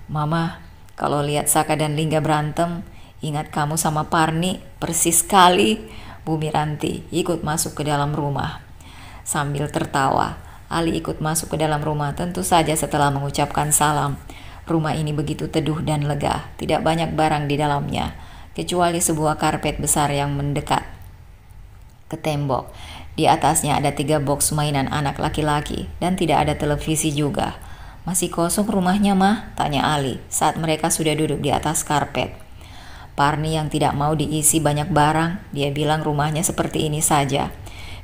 Mama, kalau lihat Saka dan Lingga berantem, ingat kamu sama Parni, persis sekali. Bu Miranti ikut masuk ke dalam rumah. Sambil tertawa, Ali ikut masuk ke dalam rumah, tentu saja setelah mengucapkan salam. Rumah ini begitu teduh dan lega, tidak banyak barang di dalamnya, kecuali sebuah karpet besar yang mendekat ke tembok. Di atasnya ada 3 box mainan anak laki-laki dan tidak ada televisi juga. Masih kosong rumahnya mah? Tanya Ali saat mereka sudah duduk di atas karpet. Parni yang tidak mau diisi banyak barang, dia bilang rumahnya seperti ini saja.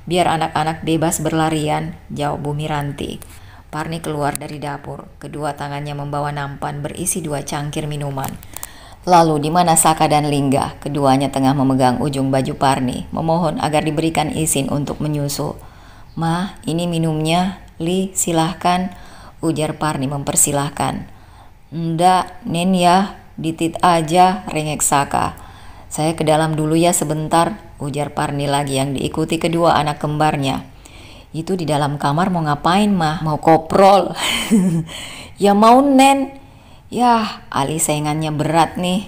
Biar anak-anak bebas berlarian, jawab Bu Miranti. Parni keluar dari dapur, kedua tangannya membawa nampan berisi 2 cangkir minuman. Lalu di mana Saka dan Lingga? Keduanya tengah memegang ujung baju Parni, memohon agar diberikan izin untuk menyusu. Mah, ini minumnya. Li, silahkan, ujar Parni mempersilahkan. Ndak, Nen ya, ditit aja, rengek Saka. Saya ke dalam dulu ya sebentar, ujar Parni lagi yang diikuti kedua anak kembarnya. Itu di dalam kamar mau ngapain mah? Mau koprol? Ya mau Nen. Yah, Ali saingannya berat nih.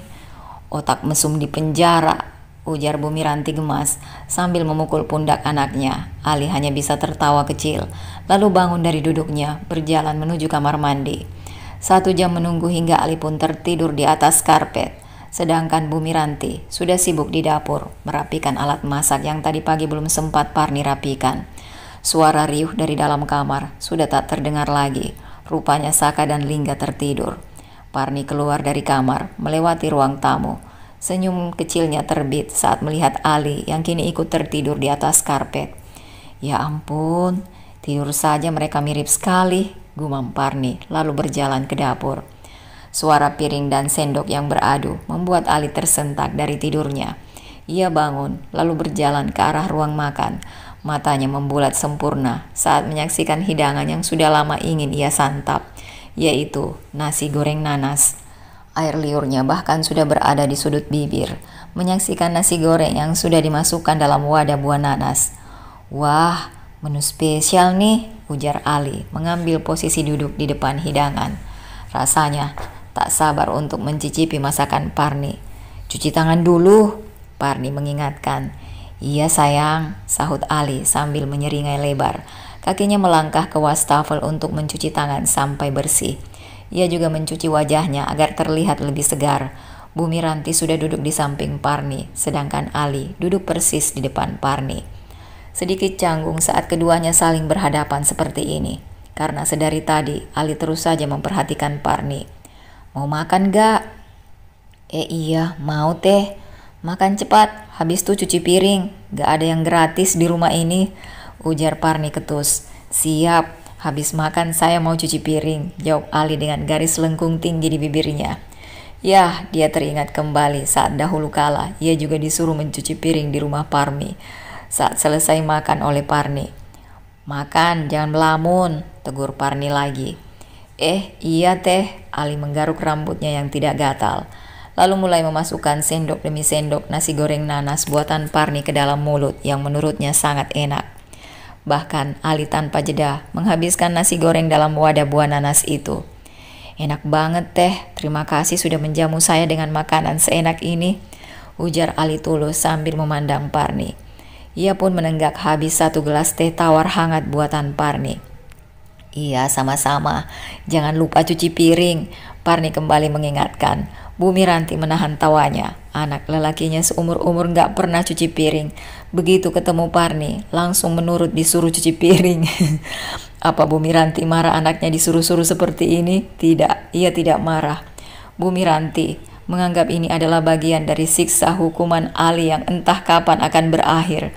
Otak mesum di penjara, ujar Bumiranti gemas sambil memukul pundak anaknya. Ali hanya bisa tertawa kecil, lalu bangun dari duduknya, berjalan menuju kamar mandi. 1 jam menunggu hingga Ali pun tertidur di atas karpet. Sedangkan Bumiranti sudah sibuk di dapur, merapikan alat masak yang tadi pagi belum sempat Parni rapikan. Suara riuh dari dalam kamar sudah tak terdengar lagi. Rupanya Saka dan Lingga tertidur. Parni keluar dari kamar, melewati ruang tamu. Senyum kecilnya terbit saat melihat Ali yang kini ikut tertidur di atas karpet. Ya ampun, tidur saja mereka mirip sekali, gumam Parni lalu berjalan ke dapur. Suara piring dan sendok yang beradu membuat Ali tersentak dari tidurnya. Ia bangun lalu berjalan ke arah ruang makan. Matanya membulat sempurna saat menyaksikan hidangan yang sudah lama ingin ia santap, yaitu nasi goreng nanas. Air liurnya bahkan sudah berada di sudut bibir, menyaksikan nasi goreng yang sudah dimasukkan dalam wadah buah nanas. Wah, menu spesial nih, ujar Ali mengambil posisi duduk di depan hidangan. Rasanya tak sabar untuk mencicipi masakan Parni. Cuci tangan dulu, Parni mengingatkan. Iya sayang, sahut Ali sambil menyeringai lebar. Kakinya melangkah ke wastafel untuk mencuci tangan sampai bersih. Ia juga mencuci wajahnya agar terlihat lebih segar. Bumiranti sudah duduk di samping Parni, sedangkan Ali duduk persis di depan Parni. Sedikit canggung saat keduanya saling berhadapan seperti ini, karena sedari tadi Ali terus saja memperhatikan Parni. Mau makan gak? Iya, mau teh. Makan cepat, habis tuh cuci piring. Gak ada yang gratis di rumah ini, ujar Parni ketus. Siap, habis makan saya mau cuci piring, jawab Ali dengan garis lengkung tinggi di bibirnya. Yah, dia teringat kembali saat dahulu kala ia juga disuruh mencuci piring di rumah Parmi. Saat selesai makan oleh Parni. Makan, jangan melamun, tegur Parni lagi. Iya teh, Ali menggaruk rambutnya yang tidak gatal. Lalu mulai memasukkan sendok demi sendok nasi goreng nanas buatan Parni ke dalam mulut yang menurutnya sangat enak. Bahkan Ali tanpa jeda menghabiskan nasi goreng dalam wadah buah nanas itu. Enak banget teh, terima kasih sudah menjamu saya dengan makanan seenak ini, ujar Ali tulus sambil memandang Parni. Ia pun menenggak habis 1 gelas teh tawar hangat buatan Parni. Iya sama-sama, jangan lupa cuci piring, Parni kembali mengingatkan. Bumiranti menahan tawanya. Anak lelakinya seumur-umur gak pernah cuci piring. Begitu ketemu Parni, langsung menurut disuruh cuci piring. Apa Bumiranti marah anaknya disuruh-suruh seperti ini? Tidak, ia tidak marah. Bumiranti menganggap ini adalah bagian dari siksa hukuman Ali yang entah kapan akan berakhir.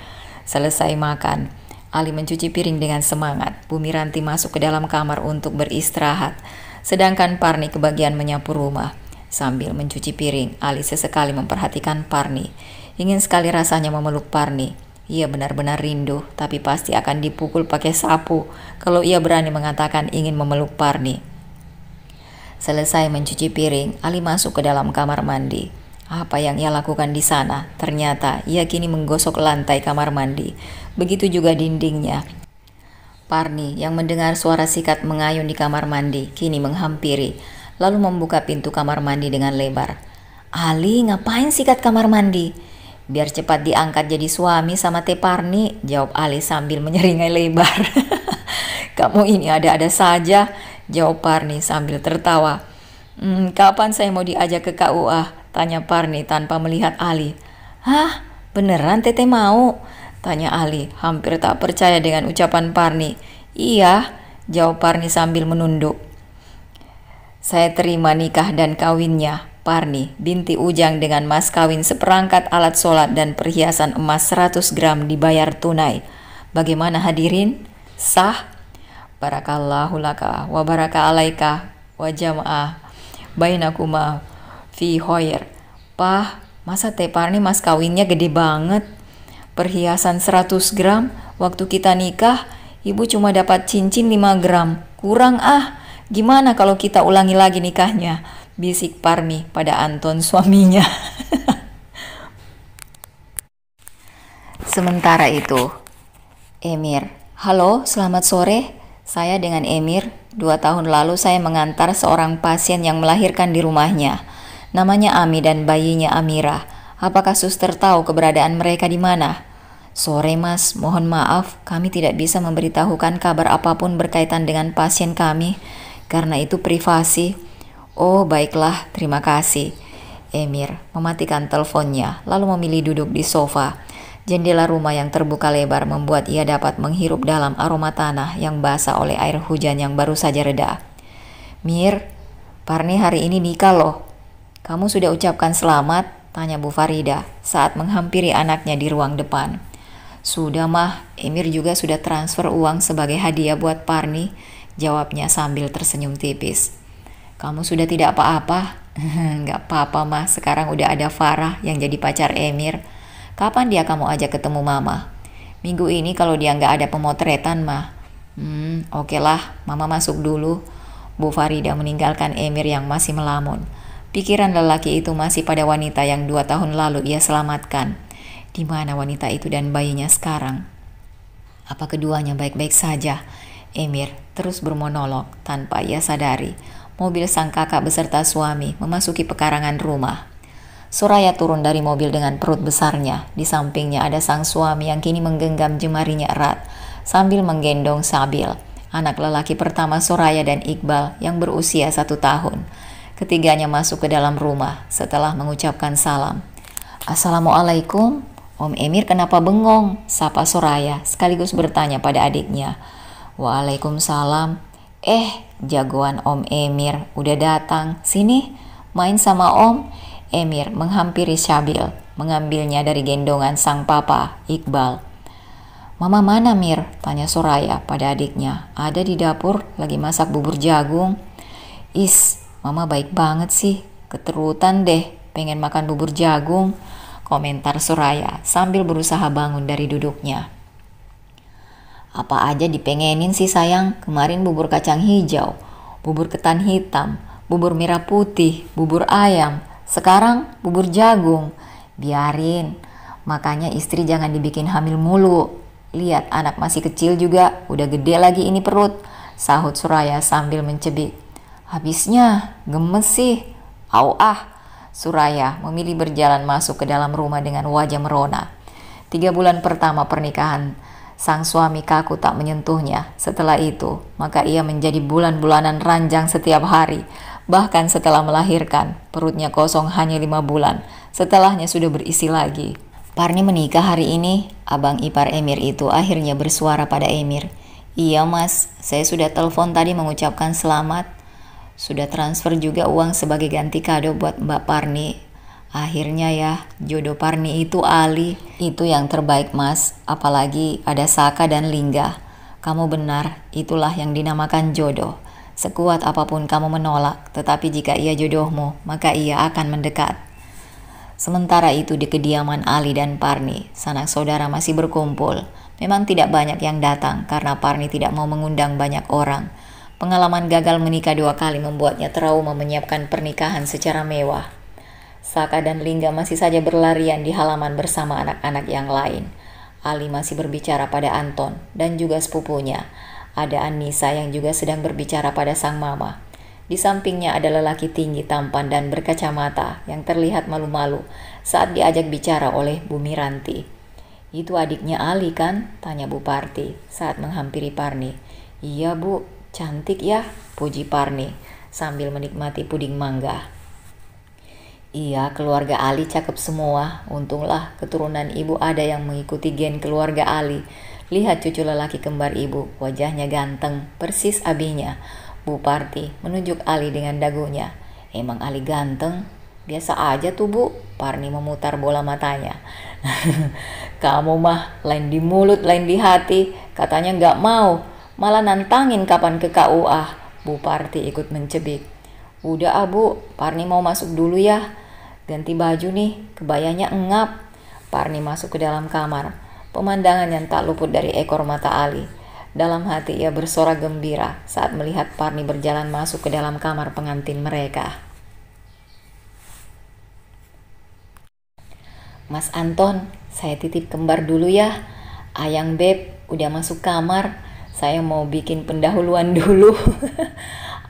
Selesai makan, Ali mencuci piring dengan semangat. Bumiranti masuk ke dalam kamar untuk beristirahat. Sedangkan Parni kebagian menyapu rumah. Sambil mencuci piring, Ali sesekali memperhatikan Parni. Ingin sekali rasanya memeluk Parni. Ia benar-benar rindu, tapi pasti akan dipukul pakai sapu kalau ia berani mengatakan ingin memeluk Parni. Selesai mencuci piring, Ali masuk ke dalam kamar mandi. Apa yang ia lakukan di sana? Ternyata ia kini menggosok lantai kamar mandi. Begitu juga dindingnya. Parni yang mendengar suara sikat mengayun di kamar mandi kini menghampiri, lalu membuka pintu kamar mandi dengan lebar. Ali, ngapain sikat kamar mandi? Biar cepat diangkat jadi suami sama Teh Parni, jawab Ali sambil menyeringai lebar. Kamu ini ada-ada saja, jawab Parni sambil tertawa. Kapan saya mau diajak ke KUA? Tanya Parni tanpa melihat Ali. Hah, beneran Teteh mau? Tanya Ali, hampir tak percaya dengan ucapan Parni. Iya, jawab Parni sambil menunduk. Saya terima nikah dan kawinnya, Parni, binti Ujang dengan mas kawin seperangkat alat sholat dan perhiasan emas 100 gram dibayar tunai. Bagaimana hadirin? Sah? Barakallahu laka wa baraka alaika wa jama'ah bainakuma fi khoir. Pah, masa Teh Parni mas kawinnya gede banget? Perhiasan 100 gram, waktu kita nikah, ibu cuma dapat cincin 5 gram. Kurang ah. Gimana kalau kita ulangi lagi nikahnya? Bisik Parmi pada Anton suaminya. Sementara itu, Emir, halo, selamat sore. Saya dengan Emir. 2 tahun lalu saya mengantar seorang pasien yang melahirkan di rumahnya. Namanya Ami dan bayinya Amira. Apakah suster tahu keberadaan mereka di mana? Sore mas, mohon maaf, kami tidak bisa memberitahukan kabar apapun berkaitan dengan pasien kami, karena itu privasi. Oh baiklah, terima kasih. Emir mematikan teleponnya, lalu memilih duduk di sofa. Jendela rumah yang terbuka lebar membuat ia dapat menghirup dalam aroma tanah yang basah oleh air hujan yang baru saja reda. Mir, Parni hari ini nikah loh. Kamu sudah ucapkan selamat? Tanya Bu Farida saat menghampiri anaknya di ruang depan. Sudah mah, Emir juga sudah transfer uang sebagai hadiah buat Parni, jawabnya sambil tersenyum tipis. Kamu sudah tidak apa-apa? Nggak apa-apa mah, sekarang udah ada Farah yang jadi pacar Emir. Kapan dia kamu ajak ketemu mama? Minggu ini kalau dia nggak ada pemotretan mah. Oke lah, mama masuk dulu. Bu Farida meninggalkan Emir yang masih melamun. Pikiran lelaki itu masih pada wanita yang 2 tahun lalu ia selamatkan. Di mana wanita itu dan bayinya sekarang? Apa keduanya baik-baik saja? Emir terus bermonolog tanpa ia sadari. Mobil sang kakak beserta suami memasuki pekarangan rumah. Soraya turun dari mobil dengan perut besarnya. Di sampingnya ada sang suami yang kini menggenggam jemarinya erat sambil menggendong Sabil, anak lelaki pertama Soraya dan Iqbal yang berusia 1 tahun. Ketiganya masuk ke dalam rumah setelah mengucapkan salam. Assalamualaikum. Om Emir kenapa bengong? Sapa Soraya sekaligus bertanya pada adiknya. Waalaikumsalam. Jagoan Om Emir udah datang. Sini, main sama Om. Emir menghampiri Sabil, mengambilnya dari gendongan sang papa, Iqbal. Mama mana Mir? Tanya Soraya pada adiknya. Ada di dapur, lagi masak bubur jagung. Mama baik banget sih. Keterutan deh, pengen makan bubur jagung. Komentar Soraya sambil berusaha bangun dari duduknya. Apa aja dipengenin sih sayang, kemarin bubur kacang hijau, bubur ketan hitam, bubur merah putih, bubur ayam. Sekarang bubur jagung. Biarin, makanya istri jangan dibikin hamil mulu. Lihat anak masih kecil juga, udah gede lagi ini perut, sahut Soraya sambil mencebik. Habisnya gemes sih. Soraya memilih berjalan masuk ke dalam rumah dengan wajah merona. 3 bulan pertama pernikahan, sang suami kaku tak menyentuhnya. Setelah itu, maka ia menjadi bulan-bulanan ranjang setiap hari. Bahkan setelah melahirkan, perutnya kosong hanya 5 bulan. Setelahnya sudah berisi lagi. Parni menikah hari ini. Abang ipar Emir itu akhirnya bersuara pada Emir. Iya mas, saya sudah telepon tadi mengucapkan selamat. Sudah transfer juga uang sebagai ganti kado buat Mbak Parni. Akhirnya ya, jodoh Parni itu Ali. Itu yang terbaik mas, apalagi ada Saka dan Lingga. Kamu benar, itulah yang dinamakan jodoh. Sekuat apapun kamu menolak, tetapi jika ia jodohmu, maka ia akan mendekat. Sementara itu di kediaman Ali dan Parni, sanak saudara masih berkumpul. Memang tidak banyak yang datang karena Parni tidak mau mengundang banyak orang. Pengalaman gagal menikah 2 kali membuatnya trauma menyiapkan pernikahan secara mewah. Saka dan Lingga masih saja berlarian di halaman bersama anak-anak yang lain. Ali masih berbicara pada Anton dan juga sepupunya. Ada Anissa yang juga sedang berbicara pada sang mama. Di sampingnya ada lelaki tinggi, tampan dan berkacamata yang terlihat malu-malu saat diajak bicara oleh Bu Miranti. Itu adiknya Ali kan? Tanya Bu Parti saat menghampiri Parni. Iya Bu, cantik ya, puji Parni sambil menikmati puding mangga. Iya, keluarga Ali cakep semua. Untunglah keturunan ibu ada yang mengikuti gen keluarga Ali. Lihat cucu lelaki kembar ibu, wajahnya ganteng, persis abinya. Bu Parti menunjuk Ali dengan dagunya. Emang Ali ganteng? Biasa aja tuh Bu. Parni memutar bola matanya. Kamu mah lain di mulut, lain di hati. Katanya nggak mau, malah nantangin kapan ke KUA. Bu Parti ikut mencebik. Udah Bu, Parni mau masuk dulu ya. Ganti baju nih, kebayanya engap. Parni masuk ke dalam kamar. Pemandangan yang tak luput dari ekor mata Ali. Dalam hati ia bersorak gembira saat melihat Parni berjalan masuk ke dalam kamar pengantin mereka. Mas Anton, saya titip kembar dulu ya. Ayang Beb udah masuk kamar. Saya mau bikin pendahuluan dulu.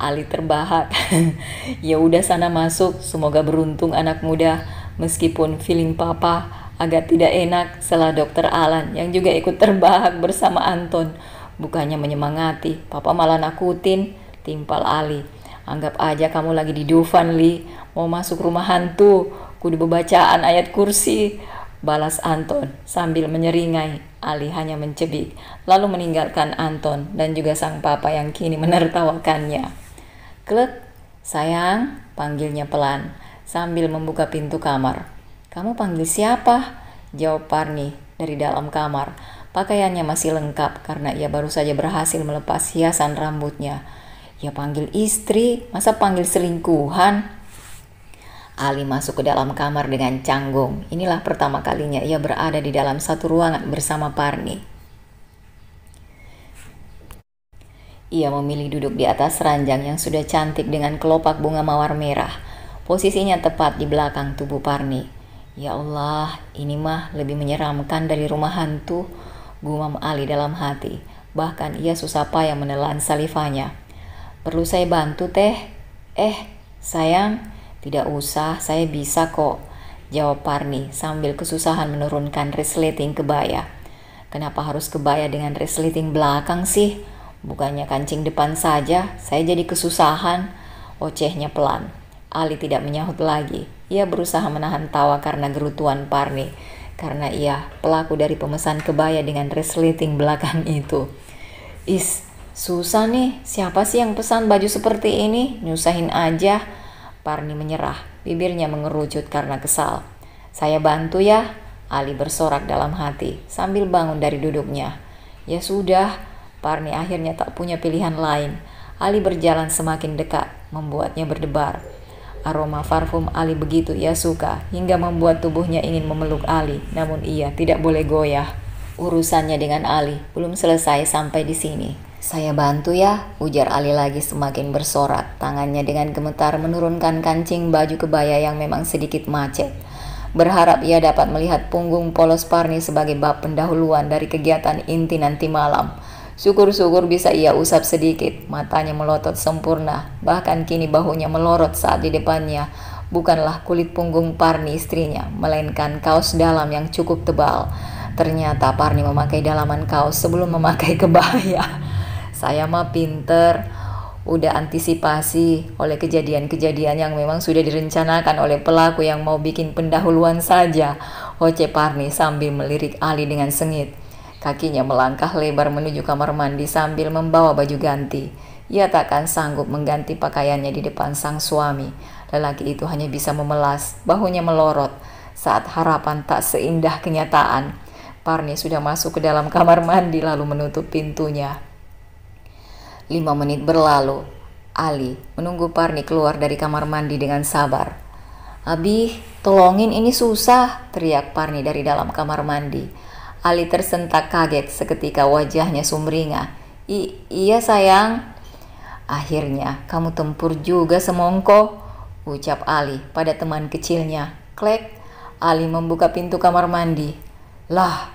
Ali terbahak. Ya udah sana masuk. Semoga beruntung anak muda. Meskipun feeling papa agak tidak enak setelah dokter Alan yang juga ikut terbahak bersama Anton. Bukannya menyemangati, papa malah nakutin. Timpal Ali. Anggap aja kamu lagi di Dufan, Li. Mau masuk rumah hantu. Kudu bacaan ayat kursi, balas Anton sambil menyeringai. Ali hanya mencebik, lalu meninggalkan Anton dan juga sang papa yang kini menertawakannya. Klek, sayang, panggilnya pelan sambil membuka pintu kamar. Kamu panggil siapa? Jawab Parni dari dalam kamar. Pakaiannya masih lengkap karena ia baru saja berhasil melepas hiasan rambutnya. Ya panggil istri, masa panggil selingkuhan? Ali masuk ke dalam kamar dengan canggung. Inilah pertama kalinya ia berada di dalam satu ruangan bersama Parni. Ia memilih duduk di atas ranjang yang sudah cantik dengan kelopak bunga mawar merah. Posisinya tepat di belakang tubuh Parni. Ya Allah, ini mah lebih menyeramkan dari rumah hantu, gumam Ali dalam hati. Bahkan ia susah payah menelan salivanya. Perlu saya bantu teh? Sayang, tidak usah, saya bisa kok, jawab Parni sambil kesusahan menurunkan resleting kebaya. Kenapa harus kebaya dengan resleting belakang sih? Bukannya kancing depan saja, saya jadi kesusahan, ocehnya pelan. Ali tidak menyahut lagi. Ia berusaha menahan tawa karena gerutuan Parni, karena ia pelaku dari pemesan kebaya dengan resleting belakang itu. Susah nih, siapa sih yang pesan baju seperti ini? Nyusahin aja. Parni menyerah, bibirnya mengerucut karena kesal. Saya bantu ya, Ali bersorak dalam hati sambil bangun dari duduknya. Ya sudah, Parni akhirnya tak punya pilihan lain. Ali berjalan semakin dekat, membuatnya berdebar. Aroma parfum Ali begitu ia suka, hingga membuat tubuhnya ingin memeluk Ali, namun ia tidak boleh goyah. Urusannya dengan Ali belum selesai sampai di sini. Saya bantu ya, ujar Ali lagi semakin bersorak. Tangannya dengan gemetar menurunkan kancing baju kebaya yang memang sedikit macet. Berharap ia dapat melihat punggung polos Parni sebagai bab pendahuluan dari kegiatan inti nanti malam. Syukur-syukur bisa ia usap sedikit. Matanya melotot sempurna, bahkan kini bahunya melorot saat di depannya bukanlah kulit punggung Parni istrinya, melainkan kaos dalam yang cukup tebal. Ternyata Parni memakai dalaman kaos sebelum memakai kebaya. Saya mah pinter, udah antisipasi oleh kejadian-kejadian yang memang sudah direncanakan oleh pelaku yang mau bikin pendahuluan saja, Hoce Parni sambil melirik Ali dengan sengit. Kakinya melangkah lebar menuju kamar mandi sambil membawa baju ganti. Ia takkan sanggup mengganti pakaiannya di depan sang suami. Lelaki itu hanya bisa memelas, bahunya melorot saat harapan tak seindah kenyataan. Parni sudah masuk ke dalam kamar mandi lalu menutup pintunya. 5 menit berlalu. Ali menunggu Parni keluar dari kamar mandi dengan sabar. Abi, tolongin, ini susah, teriak Parni dari dalam kamar mandi. Ali tersentak kaget seketika wajahnya sumringah. Iya sayang. Akhirnya kamu tempur juga semongko, ucap Ali pada teman kecilnya. Klek, Ali membuka pintu kamar mandi. Lah,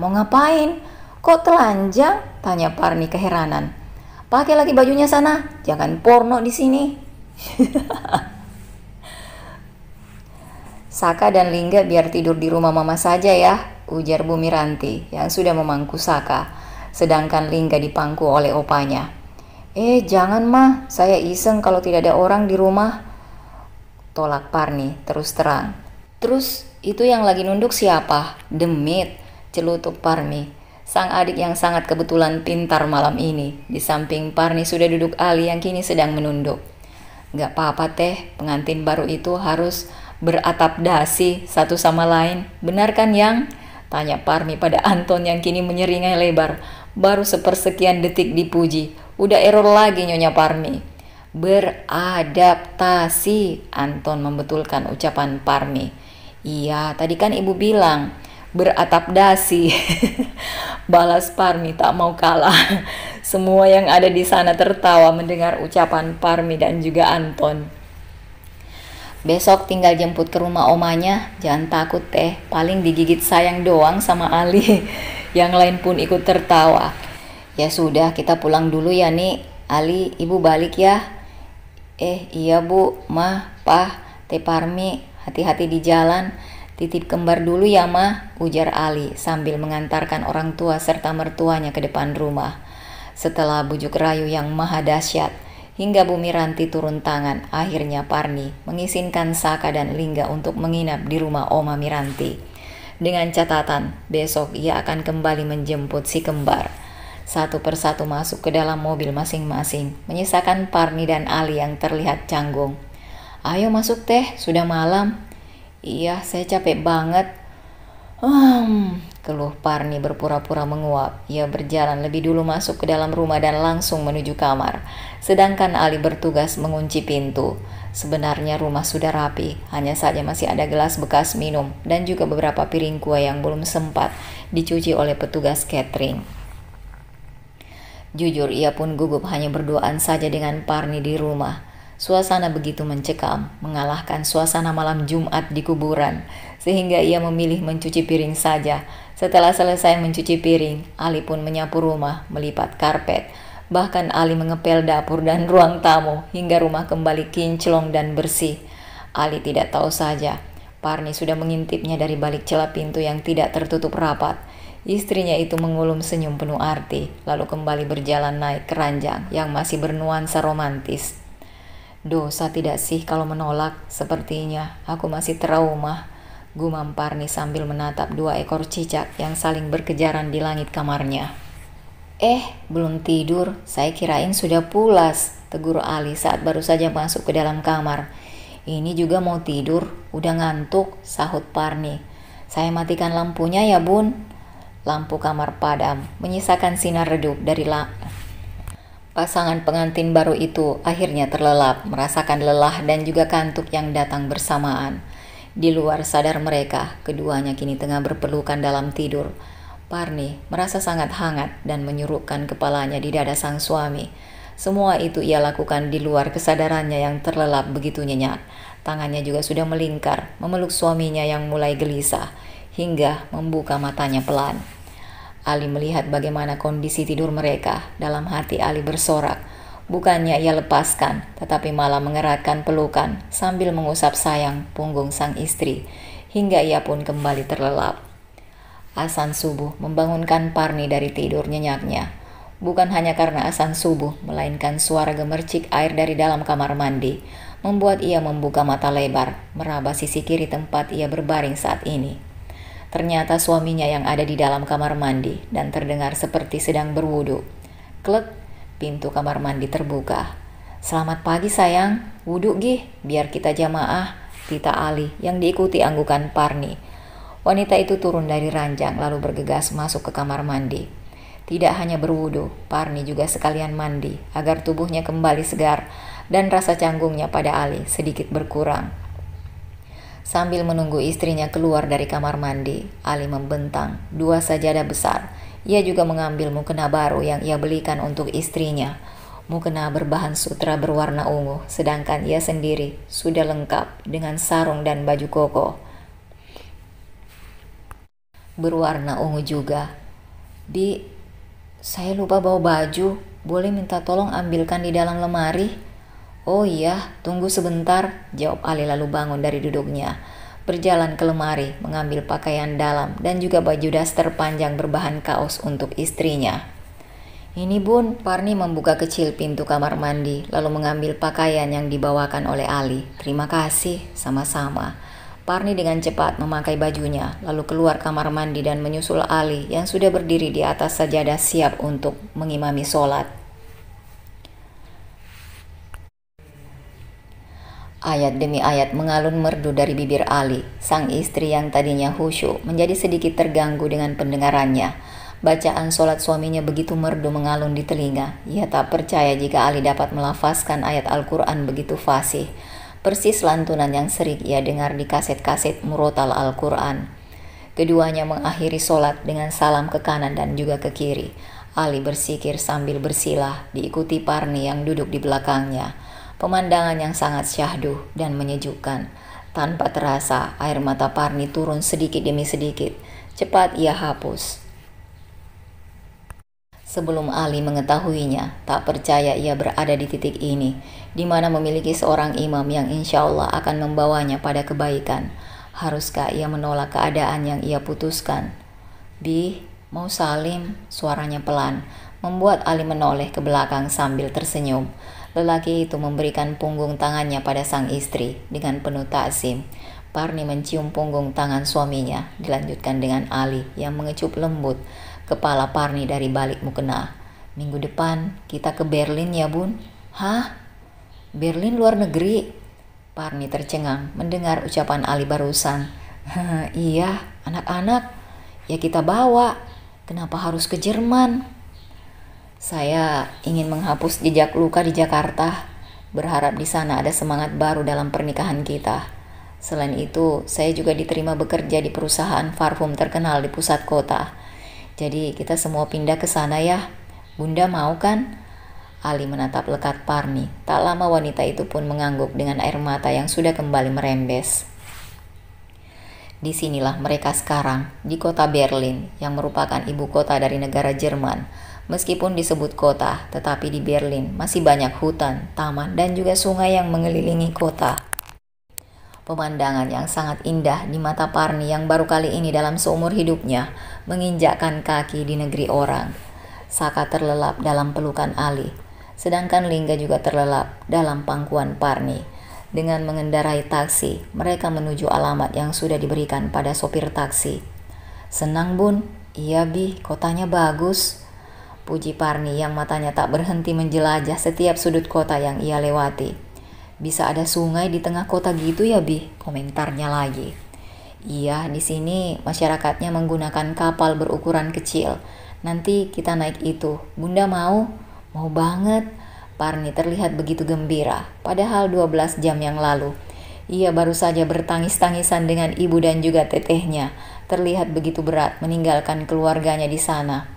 mau ngapain? Kok telanjang? Tanya Parni keheranan. Pakai lagi bajunya sana, jangan porno di sini. Saka dan Lingga biar tidur di rumah mama saja ya, ujar Bu Miranti yang sudah memangku Saka, sedangkan Lingga dipangku oleh opanya. Jangan mah, saya iseng kalau tidak ada orang di rumah, tolak Parni terus terang. Terus itu yang lagi nunduk siapa? Demit, celutuk Parni. Sang adik yang sangat kebetulan pintar malam ini. Di samping Parni sudah duduk Ali yang kini sedang menunduk. Gak apa-apa teh, pengantin baru itu harus beratap dasi satu sama lain. Benar kan yang? Tanya Parni pada Anton yang kini menyeringai lebar. Baru sepersekian detik dipuji. Udah error lagi Nyonya Parmi. Beradaptasi, Anton membetulkan ucapan Parmi. Iya, tadi kan ibu bilang beratap dasi. Balas Parmi tak mau kalah. Semua yang ada di sana tertawa mendengar ucapan Parmi dan juga Anton. Besok tinggal jemput ke rumah omanya. Jangan takut teh, paling digigit sayang doang sama Ali. Yang lain pun ikut tertawa. Ya sudah, kita pulang dulu ya nih. Ali, ibu balik ya. Iya bu, mah, pah, teh Parmi, hati-hati di jalan. Titip kembar dulu ya mah, ujar Ali sambil mengantarkan orang tua serta mertuanya ke depan rumah. Setelah bujuk rayu yang maha dahsyat, hingga Bu Miranti turun tangan, akhirnya Parni mengizinkan Saka dan Lingga untuk menginap di rumah Oma Miranti. Dengan catatan, besok ia akan kembali menjemput si kembar. Satu persatu masuk ke dalam mobil masing-masing, menyisakan Parni dan Ali yang terlihat canggung. Ayo masuk teh, sudah malam. Iya, saya capek banget. Keluh Parni berpura-pura menguap. Ia berjalan lebih dulu masuk ke dalam rumah dan langsung menuju kamar. Sedangkan Ali bertugas mengunci pintu. Sebenarnya rumah sudah rapi, hanya saja masih ada gelas bekas minum dan juga beberapa piring kue yang belum sempat dicuci oleh petugas catering. Jujur, ia pun gugup hanya berduaan saja dengan Parni di rumah. Suasana begitu mencekam, mengalahkan suasana malam Jumat di kuburan, sehingga ia memilih mencuci piring saja. Setelah selesai mencuci piring, Ali pun menyapu rumah, melipat karpet. Bahkan Ali mengepel dapur dan ruang tamu, hingga rumah kembali kinclong dan bersih. Ali tidak tahu saja, Parni sudah mengintipnya dari balik celah pintu yang tidak tertutup rapat. Istrinya itu mengulum senyum penuh arti, lalu kembali berjalan naik ke ranjang yang masih bernuansa romantis. Dosa tidak sih kalau menolak? Sepertinya aku masih trauma, gumam Parni sambil menatap dua ekor cicak yang saling berkejaran di langit kamarnya. Belum tidur, saya kirain sudah pulas, tegur Ali saat baru saja masuk ke dalam kamar. Ini juga mau tidur, udah ngantuk, sahut Parni. Saya matikan lampunya ya bun. Lampu kamar padam, menyisakan sinar redup dari Pasangan pengantin baru itu akhirnya terlelap, merasakan lelah dan juga kantuk yang datang bersamaan. Di luar sadar mereka, keduanya kini tengah berpelukan dalam tidur. Parni merasa sangat hangat dan menyurupkan kepalanya di dada sang suami. Semua itu ia lakukan di luar kesadarannya yang terlelap begitu nyenyak. Tangannya juga sudah melingkar, memeluk suaminya yang mulai gelisah, hingga membuka matanya pelan. Ali melihat bagaimana kondisi tidur mereka. Dalam hati Ali bersorak. Bukannya ia lepaskan, tetapi malah mengeratkan pelukan sambil mengusap sayang punggung sang istri, hingga ia pun kembali terlelap. Azan subuh membangunkan Parni dari tidur nyenyaknya. Bukan hanya karena azan subuh, melainkan suara gemercik air dari dalam kamar mandi, membuat ia membuka mata lebar, meraba sisi kiri tempat ia berbaring saat ini. Ternyata suaminya yang ada di dalam kamar mandi dan terdengar seperti sedang berwudu. Klek, pintu kamar mandi terbuka. Selamat pagi sayang, wudu gih, biar kita jamaah, Tita Ali yang diikuti anggukan Parni. Wanita itu turun dari ranjang lalu bergegas masuk ke kamar mandi. Tidak hanya berwudu, Parni juga sekalian mandi agar tubuhnya kembali segar dan rasa canggungnya pada Ali sedikit berkurang. Sambil menunggu istrinya keluar dari kamar mandi, Ali membentang 2 sajadah besar. Ia juga mengambil mukena baru yang ia belikan untuk istrinya. Mukena berbahan sutra berwarna ungu, sedangkan ia sendiri sudah lengkap dengan sarung dan baju koko berwarna ungu juga. Bi, saya lupa bawa baju, boleh minta tolong ambilkan di dalam lemari? Oh iya, tunggu sebentar, jawab Ali lalu bangun dari duduknya. Berjalan ke lemari, mengambil pakaian dalam dan juga baju daster panjang berbahan kaos untuk istrinya. Ini bun, Parni membuka kecil pintu kamar mandi, lalu mengambil pakaian yang dibawakan oleh Ali. Terima kasih, sama-sama. Parni dengan cepat memakai bajunya, lalu keluar kamar mandi dan menyusul Ali yang sudah berdiri di atas sajadah siap untuk mengimami sholat. Ayat demi ayat mengalun merdu dari bibir Ali. Sang istri yang tadinya khusyuk menjadi sedikit terganggu dengan pendengarannya. Bacaan sholat suaminya begitu merdu mengalun di telinga. Ia tak percaya jika Ali dapat melafazkan ayat Al-Quran begitu fasih. Persis lantunan yang sering ia dengar di kaset-kaset murotal Al-Quran. Keduanya mengakhiri sholat dengan salam ke kanan dan juga ke kiri. Ali bersikir sambil bersilah, diikuti Parni yang duduk di belakangnya. Pemandangan yang sangat syahdu dan menyejukkan. Tanpa terasa, air mata Parni turun sedikit demi sedikit. Cepat ia hapus. Sebelum Ali mengetahuinya, tak percaya ia berada di titik ini, di mana memiliki seorang imam yang insya Allah akan membawanya pada kebaikan. Haruskah ia menolak keadaan yang ia putuskan? "Bi, mau salim?" Suaranya pelan, membuat Ali menoleh ke belakang sambil tersenyum. Lelaki itu memberikan punggung tangannya pada sang istri dengan penuh takzim. Parni mencium punggung tangan suaminya, dilanjutkan dengan Ali yang mengecup lembut kepala Parni dari balik mukena. "Minggu depan kita ke Berlin ya, Bun." "Hah? Berlin luar negeri?" Parni tercengang mendengar ucapan Ali barusan. "Iya, anak-anak. Ya kita bawa. Kenapa harus ke Jerman?" "Saya ingin menghapus jejak luka di Jakarta. Berharap di sana ada semangat baru dalam pernikahan kita. Selain itu, saya juga diterima bekerja di perusahaan parfum terkenal di pusat kota. Jadi kita semua pindah ke sana ya. Bunda mau kan?" Ali menatap lekat Parni. Tak lama wanita itu pun mengangguk dengan air mata yang sudah kembali merembes. Disinilah mereka sekarang, di kota Berlin, yang merupakan ibu kota dari negara Jerman. Meskipun disebut kota, tetapi di Berlin masih banyak hutan, taman, dan juga sungai yang mengelilingi kota. Pemandangan yang sangat indah di mata Parni yang baru kali ini dalam seumur hidupnya menginjakkan kaki di negeri orang. Saka terlelap dalam pelukan Ali, sedangkan Lingga juga terlelap dalam pangkuan Parni. Dengan mengendarai taksi, mereka menuju alamat yang sudah diberikan pada sopir taksi. "Senang, Bun?" "Iya, Bi, kotanya bagus," puji Parni yang matanya tak berhenti menjelajah setiap sudut kota yang ia lewati. "Bisa ada sungai di tengah kota gitu ya, Bi?" komentarnya lagi. "Iya, di sini masyarakatnya menggunakan kapal berukuran kecil. Nanti kita naik itu. Bunda mau?" "Mau banget." Parni terlihat begitu gembira, padahal 12 jam yang lalu ia baru saja bertangis-tangisan dengan ibu dan juga tetehnya. Terlihat begitu berat meninggalkan keluarganya di sana.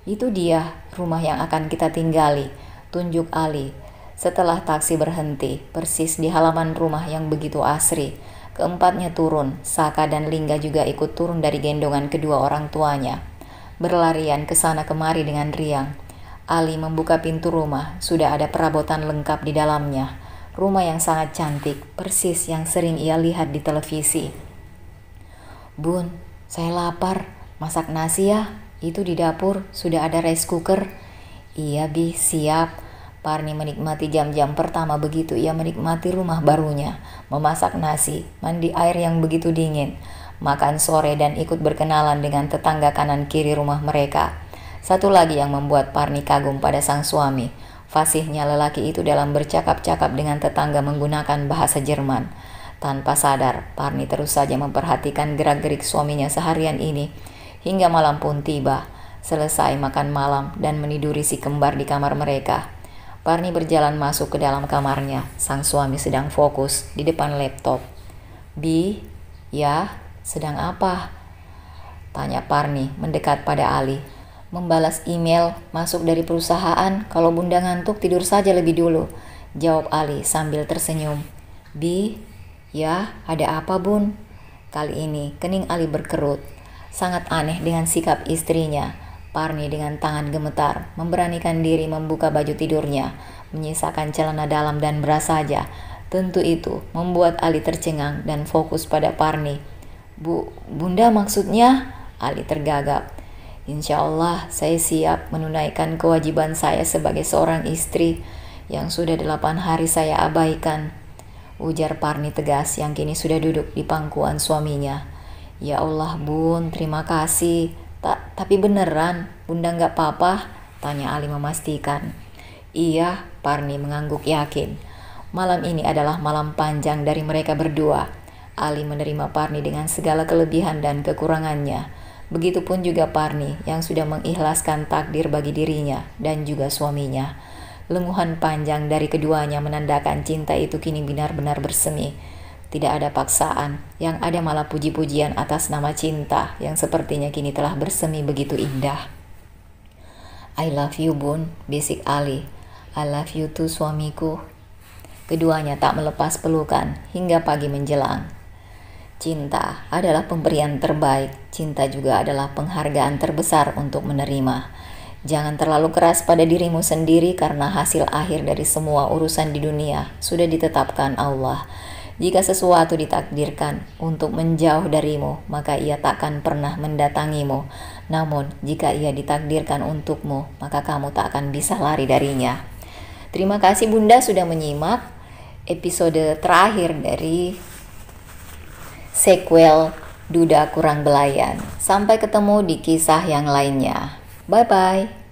"Itu dia rumah yang akan kita tinggali," tunjuk Ali. Setelah taksi berhenti, persis di halaman rumah yang begitu asri. Keempatnya turun, Saka dan Lingga juga ikut turun dari gendongan kedua orang tuanya. Berlarian ke sana kemari dengan riang. Ali membuka pintu rumah, sudah ada perabotan lengkap di dalamnya. Rumah yang sangat cantik, persis yang sering ia lihat di televisi. "Bun, saya lapar. Masak nasi ya? Itu di dapur, sudah ada rice cooker." "Iya, Bi, siap." Parni menikmati jam-jam pertama begitu ia menikmati rumah barunya, memasak nasi, mandi air yang begitu dingin, makan sore dan ikut berkenalan dengan tetangga kanan kiri rumah mereka. Satu lagi yang membuat Parni kagum pada sang suami, fasihnya lelaki itu dalam bercakap-cakap dengan tetangga menggunakan bahasa Jerman. Tanpa sadar, Parni terus saja memperhatikan gerak-gerik suaminya seharian ini, hingga malam pun tiba. Selesai makan malam dan meniduri si kembar di kamar mereka, Parni berjalan masuk ke dalam kamarnya. Sang suami sedang fokus di depan laptop. "Bi, ya, sedang apa?" tanya Parni mendekat pada Ali. "Membalas email masuk dari perusahaan. Kalau Bunda ngantuk tidur saja lebih dulu," jawab Ali sambil tersenyum. "Bi, ya, ada apa, Bun?" Kali ini kening Ali berkerut. Sangat aneh dengan sikap istrinya. Parni dengan tangan gemetar memberanikan diri membuka baju tidurnya, menyisakan celana dalam dan bra saja. Tentu itu membuat Ali tercengang dan fokus pada Parni. Bunda maksudnya?" Ali tergagap. "Insya Allah saya siap menunaikan kewajiban saya sebagai seorang istri yang sudah 8 hari saya abaikan," ujar Parni tegas yang kini sudah duduk di pangkuan suaminya. "Ya Allah, Bun, terima kasih. Tapi beneran, Bunda nggak apa-apa?" tanya Ali memastikan. "Iya," Parni mengangguk yakin. Malam ini adalah malam panjang dari mereka berdua. Ali menerima Parni dengan segala kelebihan dan kekurangannya. Begitupun juga Parni yang sudah mengikhlaskan takdir bagi dirinya dan juga suaminya. Lenguhan panjang dari keduanya menandakan cinta itu kini benar-benar bersemi. Tidak ada paksaan, yang ada malah puji-pujian atas nama cinta yang sepertinya kini telah bersemi begitu indah. "I love you, Bun," bisik Ali. "I love you too, suamiku." Keduanya tak melepas pelukan hingga pagi menjelang. Cinta adalah pemberian terbaik. Cinta juga adalah penghargaan terbesar untuk menerima. Jangan terlalu keras pada dirimu sendiri karena hasil akhir dari semua urusan di dunia sudah ditetapkan Allah. Jika sesuatu ditakdirkan untuk menjauh darimu, maka ia takkan pernah mendatangimu. Namun, jika ia ditakdirkan untukmu, maka kamu tak akan bisa lari darinya. Terima kasih Bunda sudah menyimak episode terakhir dari sequel Duda Kurang Belayan. Sampai ketemu di kisah yang lainnya. Bye-bye.